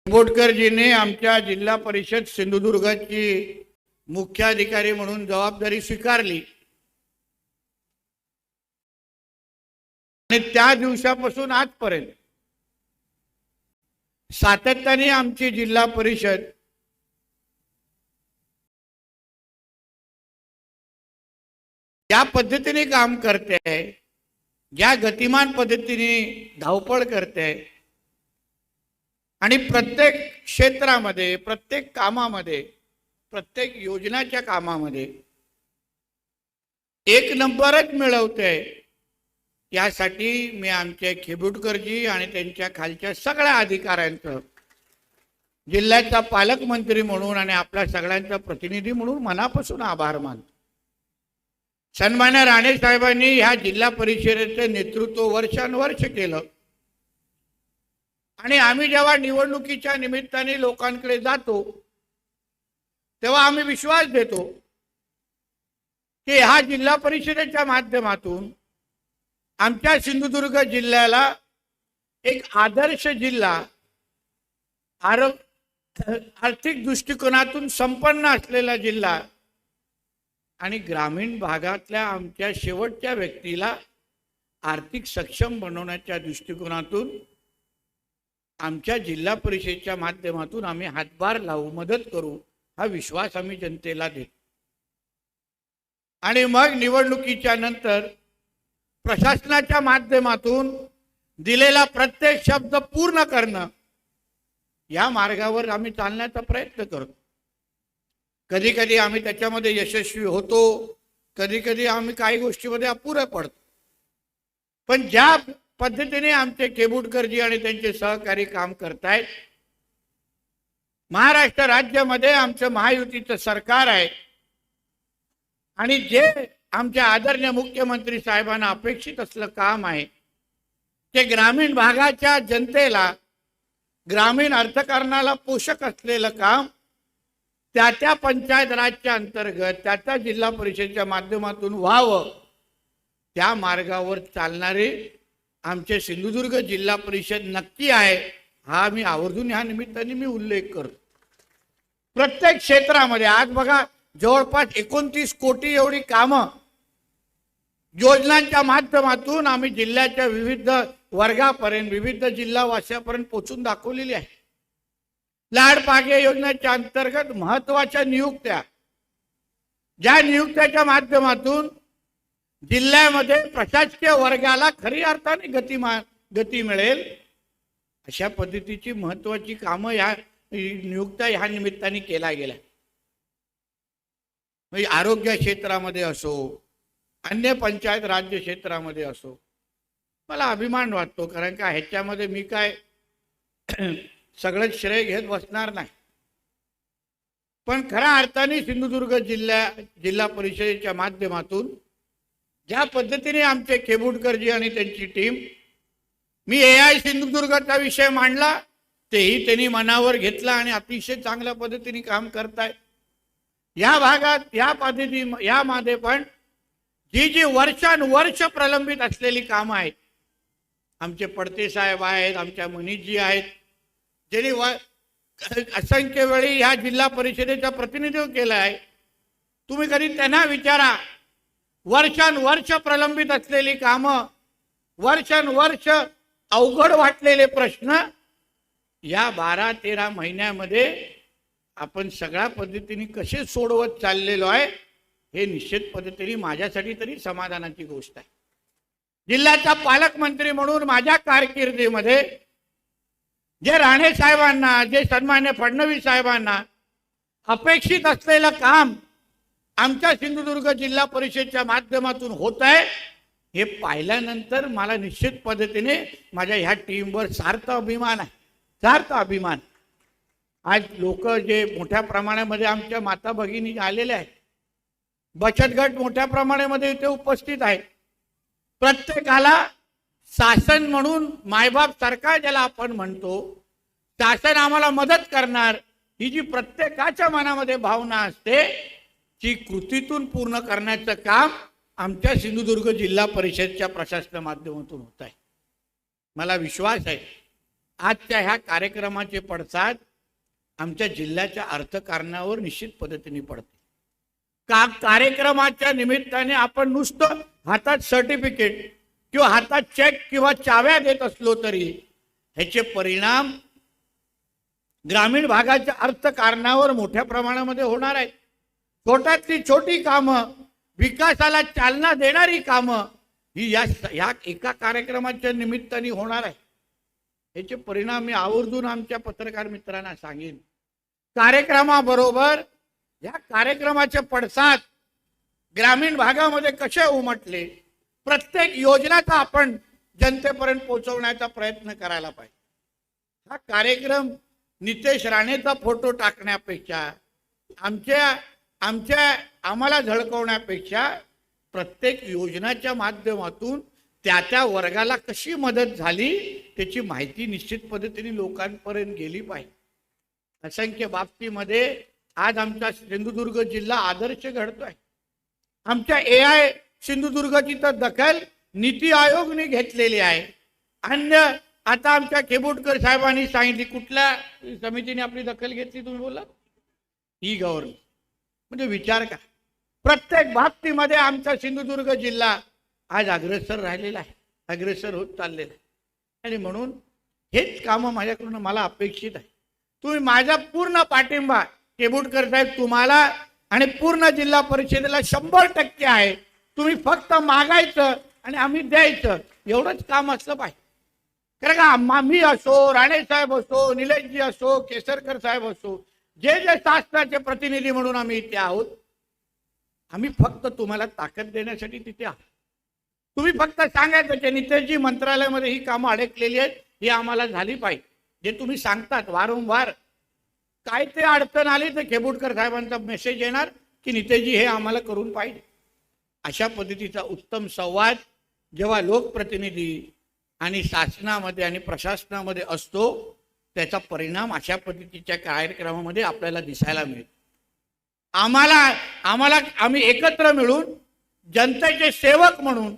बोटकरजीने आमच्या जिल्हा परिषद सिंधुदुर्गाची मुख्याधिकारी म्हणून जबाबदारी स्वीकारली आणि त्या दिवसापासून आजपर्यंत सातत्याने आमची जिल्हा परिषद ज्या पद्धतीने काम करते आहे, ज्या गतिमान पद्धतीने धावपळ करते आहे आणि प्रत्येक क्षेत्रामध्ये, प्रत्येक कामामध्ये, प्रत्येक योजनाच्या कामामध्ये एक नंबरच मिळवते, यासाठी मी आमचे खेबुटकरजी आणि त्यांच्या खालच्या सगळ्या अधिकाऱ्यांचं जिल्ह्याचा पालकमंत्री म्हणून आणि आपल्या सगळ्यांचा प्रतिनिधी म्हणून मनापासून आभार मानतो. सन्मान्य राणे साहेबांनी ह्या जिल्हा परिषदेचं नेतृत्व वर्षानुवर्ष केलं आणि आम्ही जेव्हा निवडणुकीच्या निमित्ताने लोकांकडे जातो तेव्हा आम्ही विश्वास देतो की ह्या जिल्हा परिषदेच्या माध्यमातून आमच्या सिंधुदुर्ग जिल्ह्याला एक आदर्श जिल्हा, आर्थिक दृष्टिकोनातून संपन्न असलेला जिल्हा आणि ग्रामीण भागातल्या आमच्या शेवटच्या व्यक्तीला आर्थिक सक्षम बनवण्याच्या दृष्टिकोनातून आमच्या जिल्हा परिषदेच्या माध्यमातून आम्ही हातभार लावू, मदत करू, हा विश्वास आम्ही जनतेला देतो. आणि मग निवडणुकीच्या नंतर प्रशासनाच्या माध्यमातून दिलेला प्रत्येक शब्द पूर्ण करणं या मार्गावर आम्ही चालण्याचा प्रयत्न करतो. कधी कधी आम्ही त्याच्यामध्ये यशस्वी होतो, कधी कधी आम्ही काही गोष्टीमध्ये अपुरे पडतो. पण ज्या पद्धतीने आमचे खेबुटकरजी आणि त्यांचे सहकारी काम करतायत, महाराष्ट्र राज्यामध्ये आमचं महायुतीचं सरकार आहे आणि जे आमच्या आदरणीय मुख्यमंत्री साहेबांना अपेक्षित असलं काम आहे ते ग्रामीण भागाच्या जनतेला, ग्रामीण अर्थकारणाला पोषक असलेलं काम त्या पंचायत राजच्या अंतर्गत त्या जिल्हा परिषदेच्या माध्यमातून व्हावं, त्या मार्गावर चालणारे आमचे सिंधुदुर्ग जिल्हा परिषद नक्की आहे, हा मी आवर्जून ह्या निमित्ताने मी उल्लेख करतो. प्रत्येक क्षेत्रामध्ये आज बघा जवळपास 29 कोटी एवढी कामं योजनांच्या माध्यमातून आम्ही जिल्ह्याच्या विविध वर्गापर्यंत विविध जिल्हावासियापर्यंत पोहोचून दाखवलेली आहे. लाडपागे योजनेच्या अंतर्गत महत्वाच्या नियुक्त्या, ज्या नियुक्त्याच्या माध्यमातून जिल्ह्यामध्ये प्रशासकीय वर्गाला खरी अर्थाने गती मिळेल, अशा पद्धतीची महत्वाची कामं ह्या नियुक्त्या ह्या निमित्ताने केल्या गेल्या. म्हणजे आरोग्य क्षेत्रामध्ये असो, अन्य पंचायत राज्य क्षेत्रामध्ये असो, मला अभिमान वाटतो. कारण का ह्याच्यामध्ये मी काय सगळंच श्रेय घेत बसणार नाही. पण खऱ्या अर्थाने सिंधुदुर्ग जिल्हा परिषदेच्या माध्यमातून ज्या पद्धतीने आमचे खेबुडकरजी आणि त्यांची टीम, मी AI सिंधुदुर्गचा विषय मांडला, तेही त्यांनी मनावर घेतला आणि अतिशय चांगल्या पद्धतीने काम करताय. या भागात यामध्ये पण जी वर्षानुवर्ष प्रलंबित असलेली कामं आहेत, आमचे पडते साहेब आहेत, आमच्या मनीषजी आहेत, ज्यांनी असंख्य वेळी ह्या जिल्हा परिषदेचा प्रतिनिधित्व केलं आहे. तुम्ही कधी त्यांना विचारा, वर्षानुवर्ष प्रलंबित असलेली कामं, वर्षानुवर्ष अवघड वाटलेले प्रश्न या 12-13 महिन्यामध्ये आपण सगळ्या पद्धतीने कसे सोडवत चाललेलो आहे, हे निश्चित पद्धतीने माझ्यासाठी तरी समाधानाची गोष्ट आहे. जिल्ह्याचा पालकमंत्री म्हणून माझ्या कारकिर्दीमध्ये जे राणे साहेबांना, जे सन्मान्य फडणवीस साहेबांना अपेक्षित असलेलं काम आमच्या सिंधुदुर्ग जिल्हा परिषदेच्या माध्यमातून होत आहे, हे पाहिल्यानंतर मला निश्चित पद्धतीने माझ्या ह्या टीमवर सार्थ अभिमान आहे, सार्थ अभिमान. आज लोक जे मोठ्या प्रमाणामध्ये आमच्या माता भगिनी आलेल्या आहेत, बचत गट मोठ्या प्रमाणामध्ये इथे उपस्थित आहेत. प्रत्येकाला शासन म्हणून मायबाप सरकार ज्याला आपण म्हणतो, शासन आम्हाला मदत करणार, ही जी प्रत्येकाच्या मनामध्ये भावना असते, ती कृतीतून पूर्ण करण्याचं काम आमच्या सिंधुदुर्ग जिल्हा परिषदच्या प्रशासना माध्यमातून होत आहे. मला विश्वास आहे आजच्या ह्या कार्यक्रमाचे पडसाद आमच्या जिल्ह्याच्या अर्थकारणावर निश्चित पद्धतीने पडते. कार्यक्रमाच्या निमित्ताने आपण नुसतं हातात सर्टिफिकेट किंवा हातात चेक किंवा चाव्या देत असलो तरी ह्याचे परिणाम ग्रामीण भागाच्या अर्थकारणावर मोठ्या प्रमाणामध्ये होणार आहेत. छोट्यातली छोटी कामं, विकासाला चालना देणारी कामं ही या एका कार्यक्रमाच्या निमित्ताने होणार आहे. याचे परिणाम मी आवर्जून आमच्या पत्रकार मित्रांना सांगेन. कार्यक्रमाबरोबर या कार्यक्रमाचे पडसाद ग्रामीण भागामध्ये कसे उमटले, प्रत्येक योजनाचा आपण जनतेपर्यंत पोहोचवण्याचा प्रयत्न करायला पाहिजे. हा कार्यक्रम नितेश राणेचा फोटो टाकण्यापेक्षा, आम्हाला झळकवण्यापेक्षा प्रत्येक योजनाच्या माध्यमातून त्या वर्गाला कशी मदत झाली त्याची माहिती निश्चित पद्धतीने लोकांपर्यंत गेली पाहिजे. असंख्य बाबतीमध्ये आज आमचा सिंधुदुर्ग जिल्हा आदर्श घडतोय. आमच्या AI सिंधुदुर्गची तर दखल नीती आयोगने घेतलेली आहे. अन्य आता आमच्या खेबुडकर साहेबांनी सांगितली, कुठल्या समितीने आपली दखल घेतली तुम्ही बोला, ही गव्हर्नमेंट. म्हणजे विचार का, प्रत्येक बाबतीमध्ये आमचा सिंधुदुर्ग जिल्हा आज अग्रेसर राहिलेला आहे, अग्रेसर होत चाललेला आहे. आणि म्हणून हेच कामं माझ्याकडून मला अपेक्षित आहे. तुम्ही माझा पूर्ण पाठिंबा खेबुडकर साहेब तुम्हाला आणि पूर्ण जिल्हा परिषदेला 100% आहे. तुम्ही फक्त मागायचं आणि आम्ही द्यायचं, एवढंच काम असलं पाहिजे. कारण का मी असो, राणे साहेब असो, निलेशजी असो, केसरकर साहेब असो, जे शासनाचे प्रतिनिधी म्हणून आम्ही इथे आहोत, आम्ही फक्त तुम्हाला ताकद देण्यासाठी तिथे आहोत. तुम्ही फक्त सांगायचं की नितेशजी मंत्रालयामध्ये ही कामं अडकलेली आहेत, ही आम्हाला झाली पाहिजे. जे तुम्ही सांगतात वारंवार, काय ते अडचण आली तर खेबुडकर साहेबांचा मेसेज येणार की नितेशजी हे आम्हाला करून पाहिजे. अशा पद्धतीचा उत्तम संवाद जेव्हा लोकप्रतिनिधी आणि शासनामध्ये आणि प्रशासनामध्ये असतो, त्याचा परिणाम अशा पद्धतीच्या कार्यक्रमामध्ये आपल्याला दिसायला मिळेल. आम्ही एकत्र मिळून जनतेचे सेवक म्हणून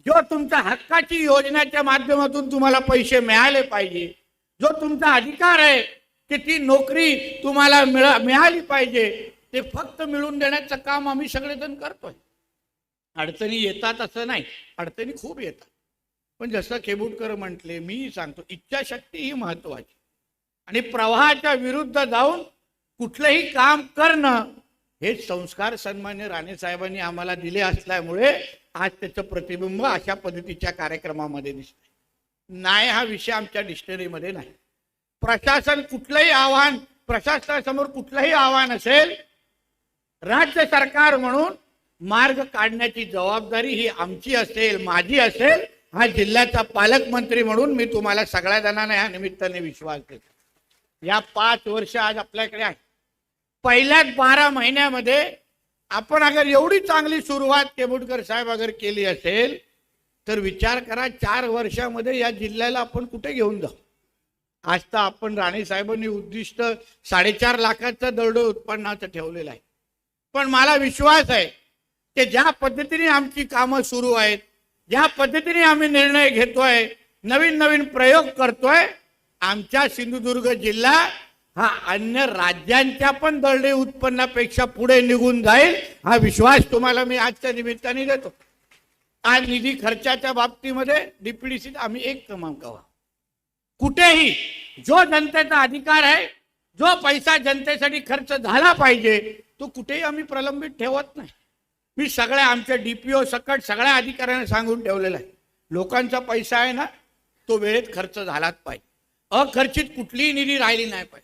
जो तुमच्या हक्काची योजनेच्या माध्यमातून तुम्हाला पैसे मिळाले पाहिजे, जो तुमचा अधिकार आहे की ती नोकरी तुम्हाला मिळाली पाहिजे, ते फक्त मिळून देण्याचं काम आम्ही सगळेजण करतोय. अडचणी येतात असं नाही, अडचणी खूप येतात. पण जसं खेबुडकर म्हटले, मी सांगतो, इच्छाशक्ती ही महत्वाची आणि प्रवाहाच्या विरुद्ध जाऊन कुठलंही काम करणं हे संस्कार सन्मान्य राणे साहेबांनी आम्हाला दिले असल्यामुळे आज त्याचं प्रतिबिंब अशा पद्धतीच्या कार्यक्रमामध्ये दिसतंय. नाही हा विषय आमच्या डिक्शनरीमध्ये नाही. प्रशासन कुठलंही आव्हान, प्रशासनासमोर कुठलंही आव्हान असेल, राज्य सरकार म्हणून मार्ग काढण्याची जबाबदारी ही आमची असेल, माझी असेल. हा जिल्ह्याचा पालकमंत्री म्हणून मी तुम्हाला सगळ्या जणांना या निमित्ताने विश्वास देतो. या 5 वर्ष आज आपल्याकडे आहे. पहिल्याच 12 महिन्यामध्ये आपण अगर एवढी चांगली सुरुवात खेबुडकर साहेब अगर केली असेल तर विचार करा 4 वर्षामध्ये या जिल्ह्याला आपण कुठे घेऊन जाऊ. आज तर आपण राणे साहेबांनी उद्दिष्ट 4.5 लाखाचं दरडोई उत्पन्नाचं ठेवलेलं आहे. पण मला विश्वास आहे की ज्या पद्धतीने आमची कामं सुरू आहेत, ज्या पद्धतीने आम्ही निर्णय घेतोय, नवीन नवीन प्रयोग करतोय, आमच्या सिंधुदुर्ग जिल्हा हा अन्य राज्यांच्या पण दरडोई उत्पन्नापेक्षा पुढे निघून जाईल. हा विश्वास तुम्हाला मी आजच्या निमित्ताने देतो. आज निधी खर्चाच्या बाबतीमध्ये डीपीडीसीत आम्ही एक क्रमांक आहोत. कुठेही जो जनतेचा अधिकार आहे, जो पैसा जनतेसाठी खर्च झाला पाहिजे, तो कुठेही आम्ही प्रलंबित ठेवत नाही. मी सगळ्या आमच्या डीपीओ सकट सगळ्या अधिकाऱ्यांना सांगून ठेवलेला आहे, लोकांचा पैसा आहे ना, तो वेळेत खर्च झालाच पाहिजे. अखर्चित कुठलीही निधी राहिली नाही पाहिजे.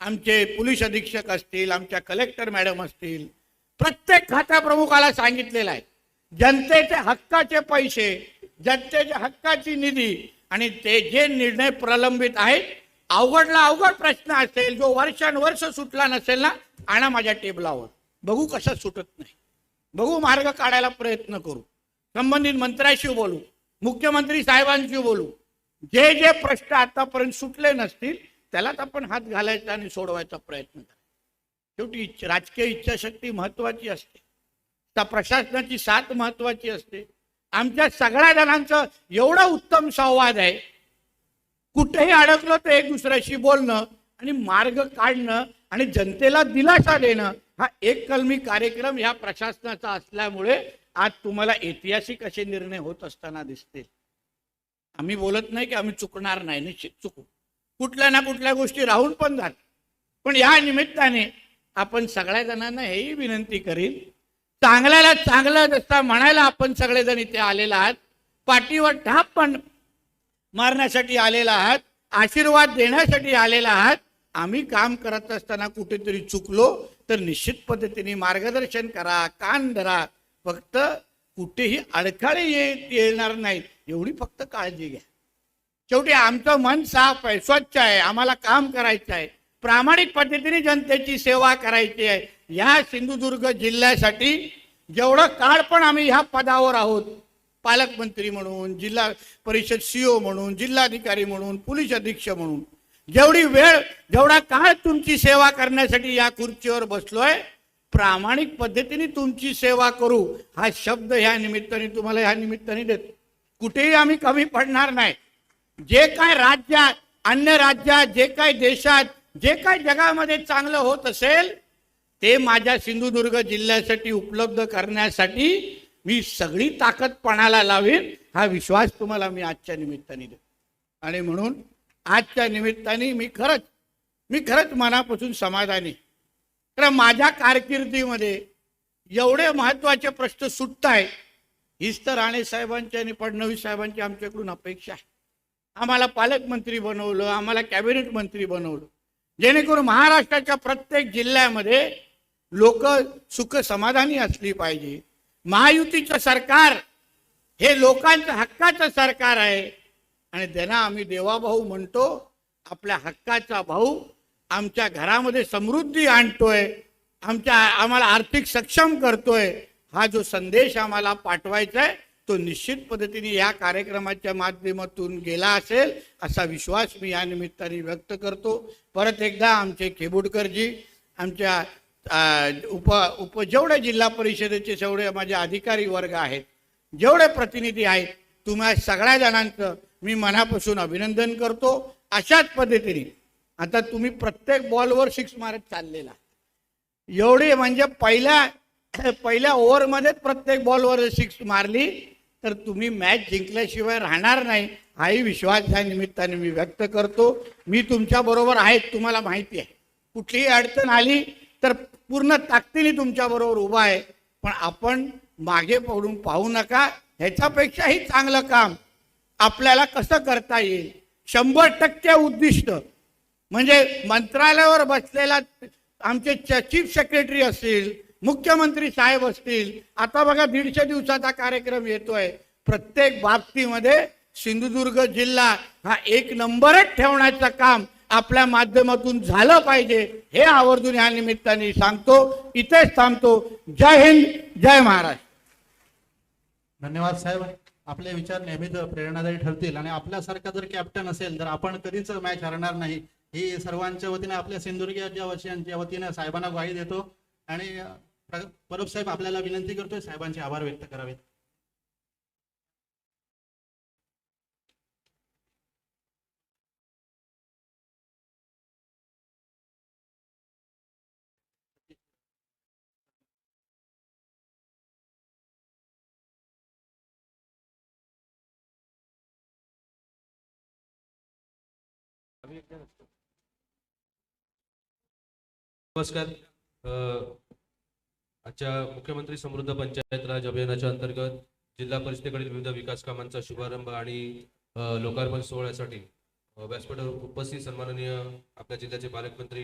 आमचे पोलीस अधीक्षक असतील, आमच्या कलेक्टर मॅडम असतील, प्रत्येक खात्या प्रमुखाला सांगितलेलं आहे, जनतेच्या हक्काचे पैसे, जनतेच्या हक्काची निधी आणि ते जे निर्णय प्रलंबित आहेत, अवघडला अवघड प्रश्न असेल, जो वर्षानुवर्ष सुटला नसेल ना, आणा माझ्या टेबलावर, बघू कसा सुटत नाही, बघू मार्ग काढायला प्रयत्न करू, संबंधित मंत्र्याशी बोलू, मुख्यमंत्री साहेबांशी बोलू. जे जे प्रश्न आतापर्यंत सुटले नसतील त्यालाच आपण हात घालायचा आणि सोडवायचा प्रयत्न करा. शेवटी राजकीय इच्छाशक्ती महत्वाची असते, त्या प्रशासनाची साथ महत्वाची असते. आमच्या सगळ्या जणांचं एवढा उत्तम संवाद आहे, कुठेही अडकलो तर एक दुसऱ्याशी बोलणं आणि मार्ग काढणं आणि जनतेला दिलासा देणं, हा एक कलमी कार्यक्रम या प्रशासनाचा असल्यामुळे आज तुम्हाला ऐतिहासिक असे निर्णय होत असताना दिसतील. आम्ही बोलत नाही की आम्ही चुकणार नाही, निश्चित चुकू, कुठल्या ना कुठल्या गोष्टी राहून पण जात. पण या निमित्ताने आपण सगळ्या जणांना हेही विनंती करीन, चांगल्याला चांगलं जसं म्हणायला आपण सगळेजण इथे आलेला आहात, पाठीवर ठाप पण मारण्यासाठी आलेला आहात, आशीर्वाद देण्यासाठी आलेला आहात. आम्ही काम करत असताना कुठेतरी चुकलो तर निश्चित पद्धतीने मार्गदर्शन करा, कान धरा. फक्त कुठेही अडथळे येणार नाहीत एवढी फक्त काळजी घ्या. शेवटी आमचं मन साफ आहे, स्वच्छ आहे, आम्हाला काम करायचं आहे, प्रामाणिक पद्धतीने जनतेची सेवा करायची आहे. या सिंधुदुर्ग जिल्ह्यासाठी जेवढं काळ पण आम्ही ह्या पदावर आहोत, पालकमंत्री म्हणून, जिल्हा परिषद सीओ म्हणून, जिल्हाधिकारी म्हणून, पोलीस अधीक्षक म्हणून, जेवढी वेळ जेवढा काळ तुमची सेवा करण्यासाठी या खुर्चीवर बसलोय, प्रामाणिक पद्धतीने तुमची सेवा करू हा शब्द ह्या निमित्ताने तुम्हाला ह्या निमित्ताने देतो. कुठेही आम्ही कमी पडणार नाही. जे काय राज्यात, अन्य राज्यात, जे काय देशात, जे काय जगामध्ये चांगलं होत असेल ते माझ्या सिंधुदुर्ग जिल्ह्यासाठी उपलब्ध करण्यासाठी मी सगळी ताकद पणाला लावेन, हा विश्वास तुम्हाला मी आजच्या निमित्ताने देतो. आणि म्हणून आजच्या निमित्ताने मी खरंच मनापासून समाधानी, कारण माझ्या कारकिर्दीमध्ये एवढे महत्वाचे प्रश्न सुटत आहेत, हीच तर राणे साहेबांची आणि फडणवीस साहेबांची आमच्याकडून अपेक्षा आहे. आम्हाला पालकमंत्री बनवलं, आम्हाला कॅबिनेट मंत्री बनवलं, जेणेकरून महाराष्ट्राच्या प्रत्येक जिल्ह्यामध्ये लोक सुख समाधानी असली पाहिजे. महायुतीचं सरकार हे लोकांचं हक्काचं सरकार आहे आणि त्यांना आम्ही देवाभाऊ म्हणतो. आपल्या हक्काचा भाऊ आमच्या घरामध्ये समृद्धी आणतोय, आम्हाला आर्थिक सक्षम करतोय. हा जो संदेश आम्हाला पाठवायचा आहे तो निश्चित पद्धतीने या कार्यक्रमाच्या माध्यमातून गेला असेल असा विश्वास मी या निमित्ताने व्यक्त करतो. परत एकदा आमचे खेबुडकरजी, आमच्या जेवढे जिल्हा परिषदेचे जेवढे माझे अधिकारी वर्ग आहेत, जेवढे प्रतिनिधी आहेत, तुम्हा सगळ्या जणांचं मी मनापासून अभिनंदन करतो. अशाच पद्धतीने आता तुम्ही प्रत्येक बॉलवर 6 मारत चाललेला, एवढी म्हणजे पहिल्या ओव्हरमध्येच प्रत्येक बॉलवर 6 मारली. तर तुम्ही मॅच जिंकल्याशिवाय राहणार नाही, हाही विश्वास या निमित्ताने मी व्यक्त करतो. मी तुमच्याबरोबर आहे, तुम्हाला माहिती आहे. कुठलीही अडचण आली तर पूर्ण ताकदीने तुमच्याबरोबर उभा आहे. पण आपण मागे पडून पाहू नका. ह्याच्यापेक्षाही चांगलं काम आपल्याला कसं करता येईल, 100% उद्दिष्ट म्हणजे मंत्रालयावर बसलेला आमचे चीफ सेक्रेटरी असतील, मुख्यमंत्री साहेब असतील. आता बघा 150 दिवसाचा कार्यक्रम येतोय. प्रत्येक बाबतीमध्ये सिंधुदुर्ग जिल्हा हा 1 नंबरच ठेवण्याचं काम आपल्या माध्यमातून झालं पाहिजे, हे आवर्जून या निमित्ताने सांगतो. इथेच थांबतो. जय हिंद, जय महाराष्ट्र. धन्यवाद साहेब. आपले विचार नेहमीच प्रेरणादायी ठरतील आणि आपल्यासारखा जर कॅप्टन असेल तर आपण कधीच मॅच हरणार नाही, ही सर्वांच्या वतीने आपल्या सिंधुदुर्गच्या वासियांच्या वतीने साहेबांना ग्वाही देतो. आणि परब साहेब आपल्याला विनंती करतोय साहेबांचे आभार व्यक्त करावेत. नमस्कार. आजच्या मुख्यमंत्री समृद्ध पंचायत राज अभियानाच्या अंतर्गत जिल्हा परिषदेकडील विविध विकास कामांचा शुभारंभ आणि लोकार्पण सोहळ्यासाठी व्यासपीठावर उपस्थित सन्माननीय आपल्या जिल्ह्याचे पालकमंत्री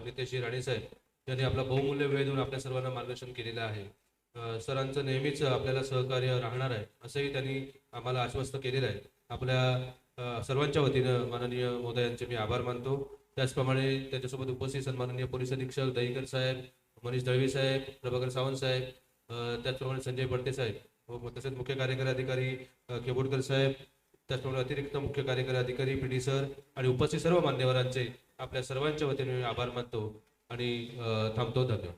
नितेशजी राणे साहेब यांनी आपला बहुमूल्य वेळ देऊन आपल्या सर्वांना मार्गदर्शन केलेलं आहे. सरांचं नेहमीच आपल्याला सहकार्य राहणार आहे असंही त्यांनी आम्हाला आश्वस्त केलेलं आहे. आपल्या सर्वांच्या वतीनं माननीय मोदयांचे मी आभार मानतो. त्याचप्रमाणे त्याच्यासोबत उपस्थित सन्माननीय पोलीस अधीक्षक दहीकर साहेब, मनीष दळवी साहेब, प्रभाकर सावंत साहेब, त्याचप्रमाणे संजय बंटे साहेब, तसेच मुख्य कार्यकारी अधिकारी केबोडकर साहेब, त्याचप्रमाणे अतिरिक्त मुख्य कार्यकारी अधिकारी पीडी सर आणि उपस्थित सर्व मान्यवरांचे आपल्या सर्वांच्या वतीने मी आभार मानतो आणि थांबतो. धन्यवाद.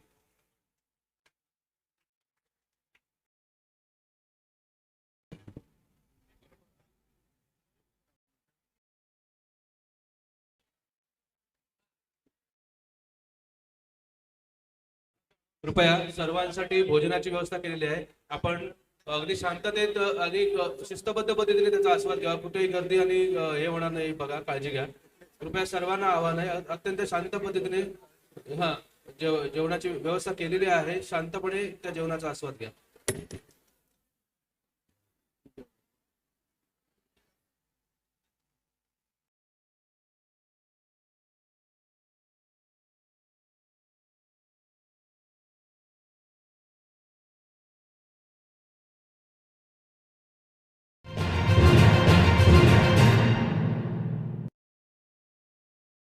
कृपया सर्वांसाठी भोजनाची व्यवस्था केलेली आहे. आपण अगदी शांततेत आणि शिस्तबद्ध पद्धतीने त्याचा आस्वाद घ्या. कुठेही गर्दी आणि हे होणार नाही, बघा, काळजी घ्या. कृपया सर्वांना आव्हान आहे, अत्यंत शांत पद्धतीने जेवणाची व्यवस्था केलेली आहे. शांतपणे त्या जेवणाचा आस्वाद घ्या.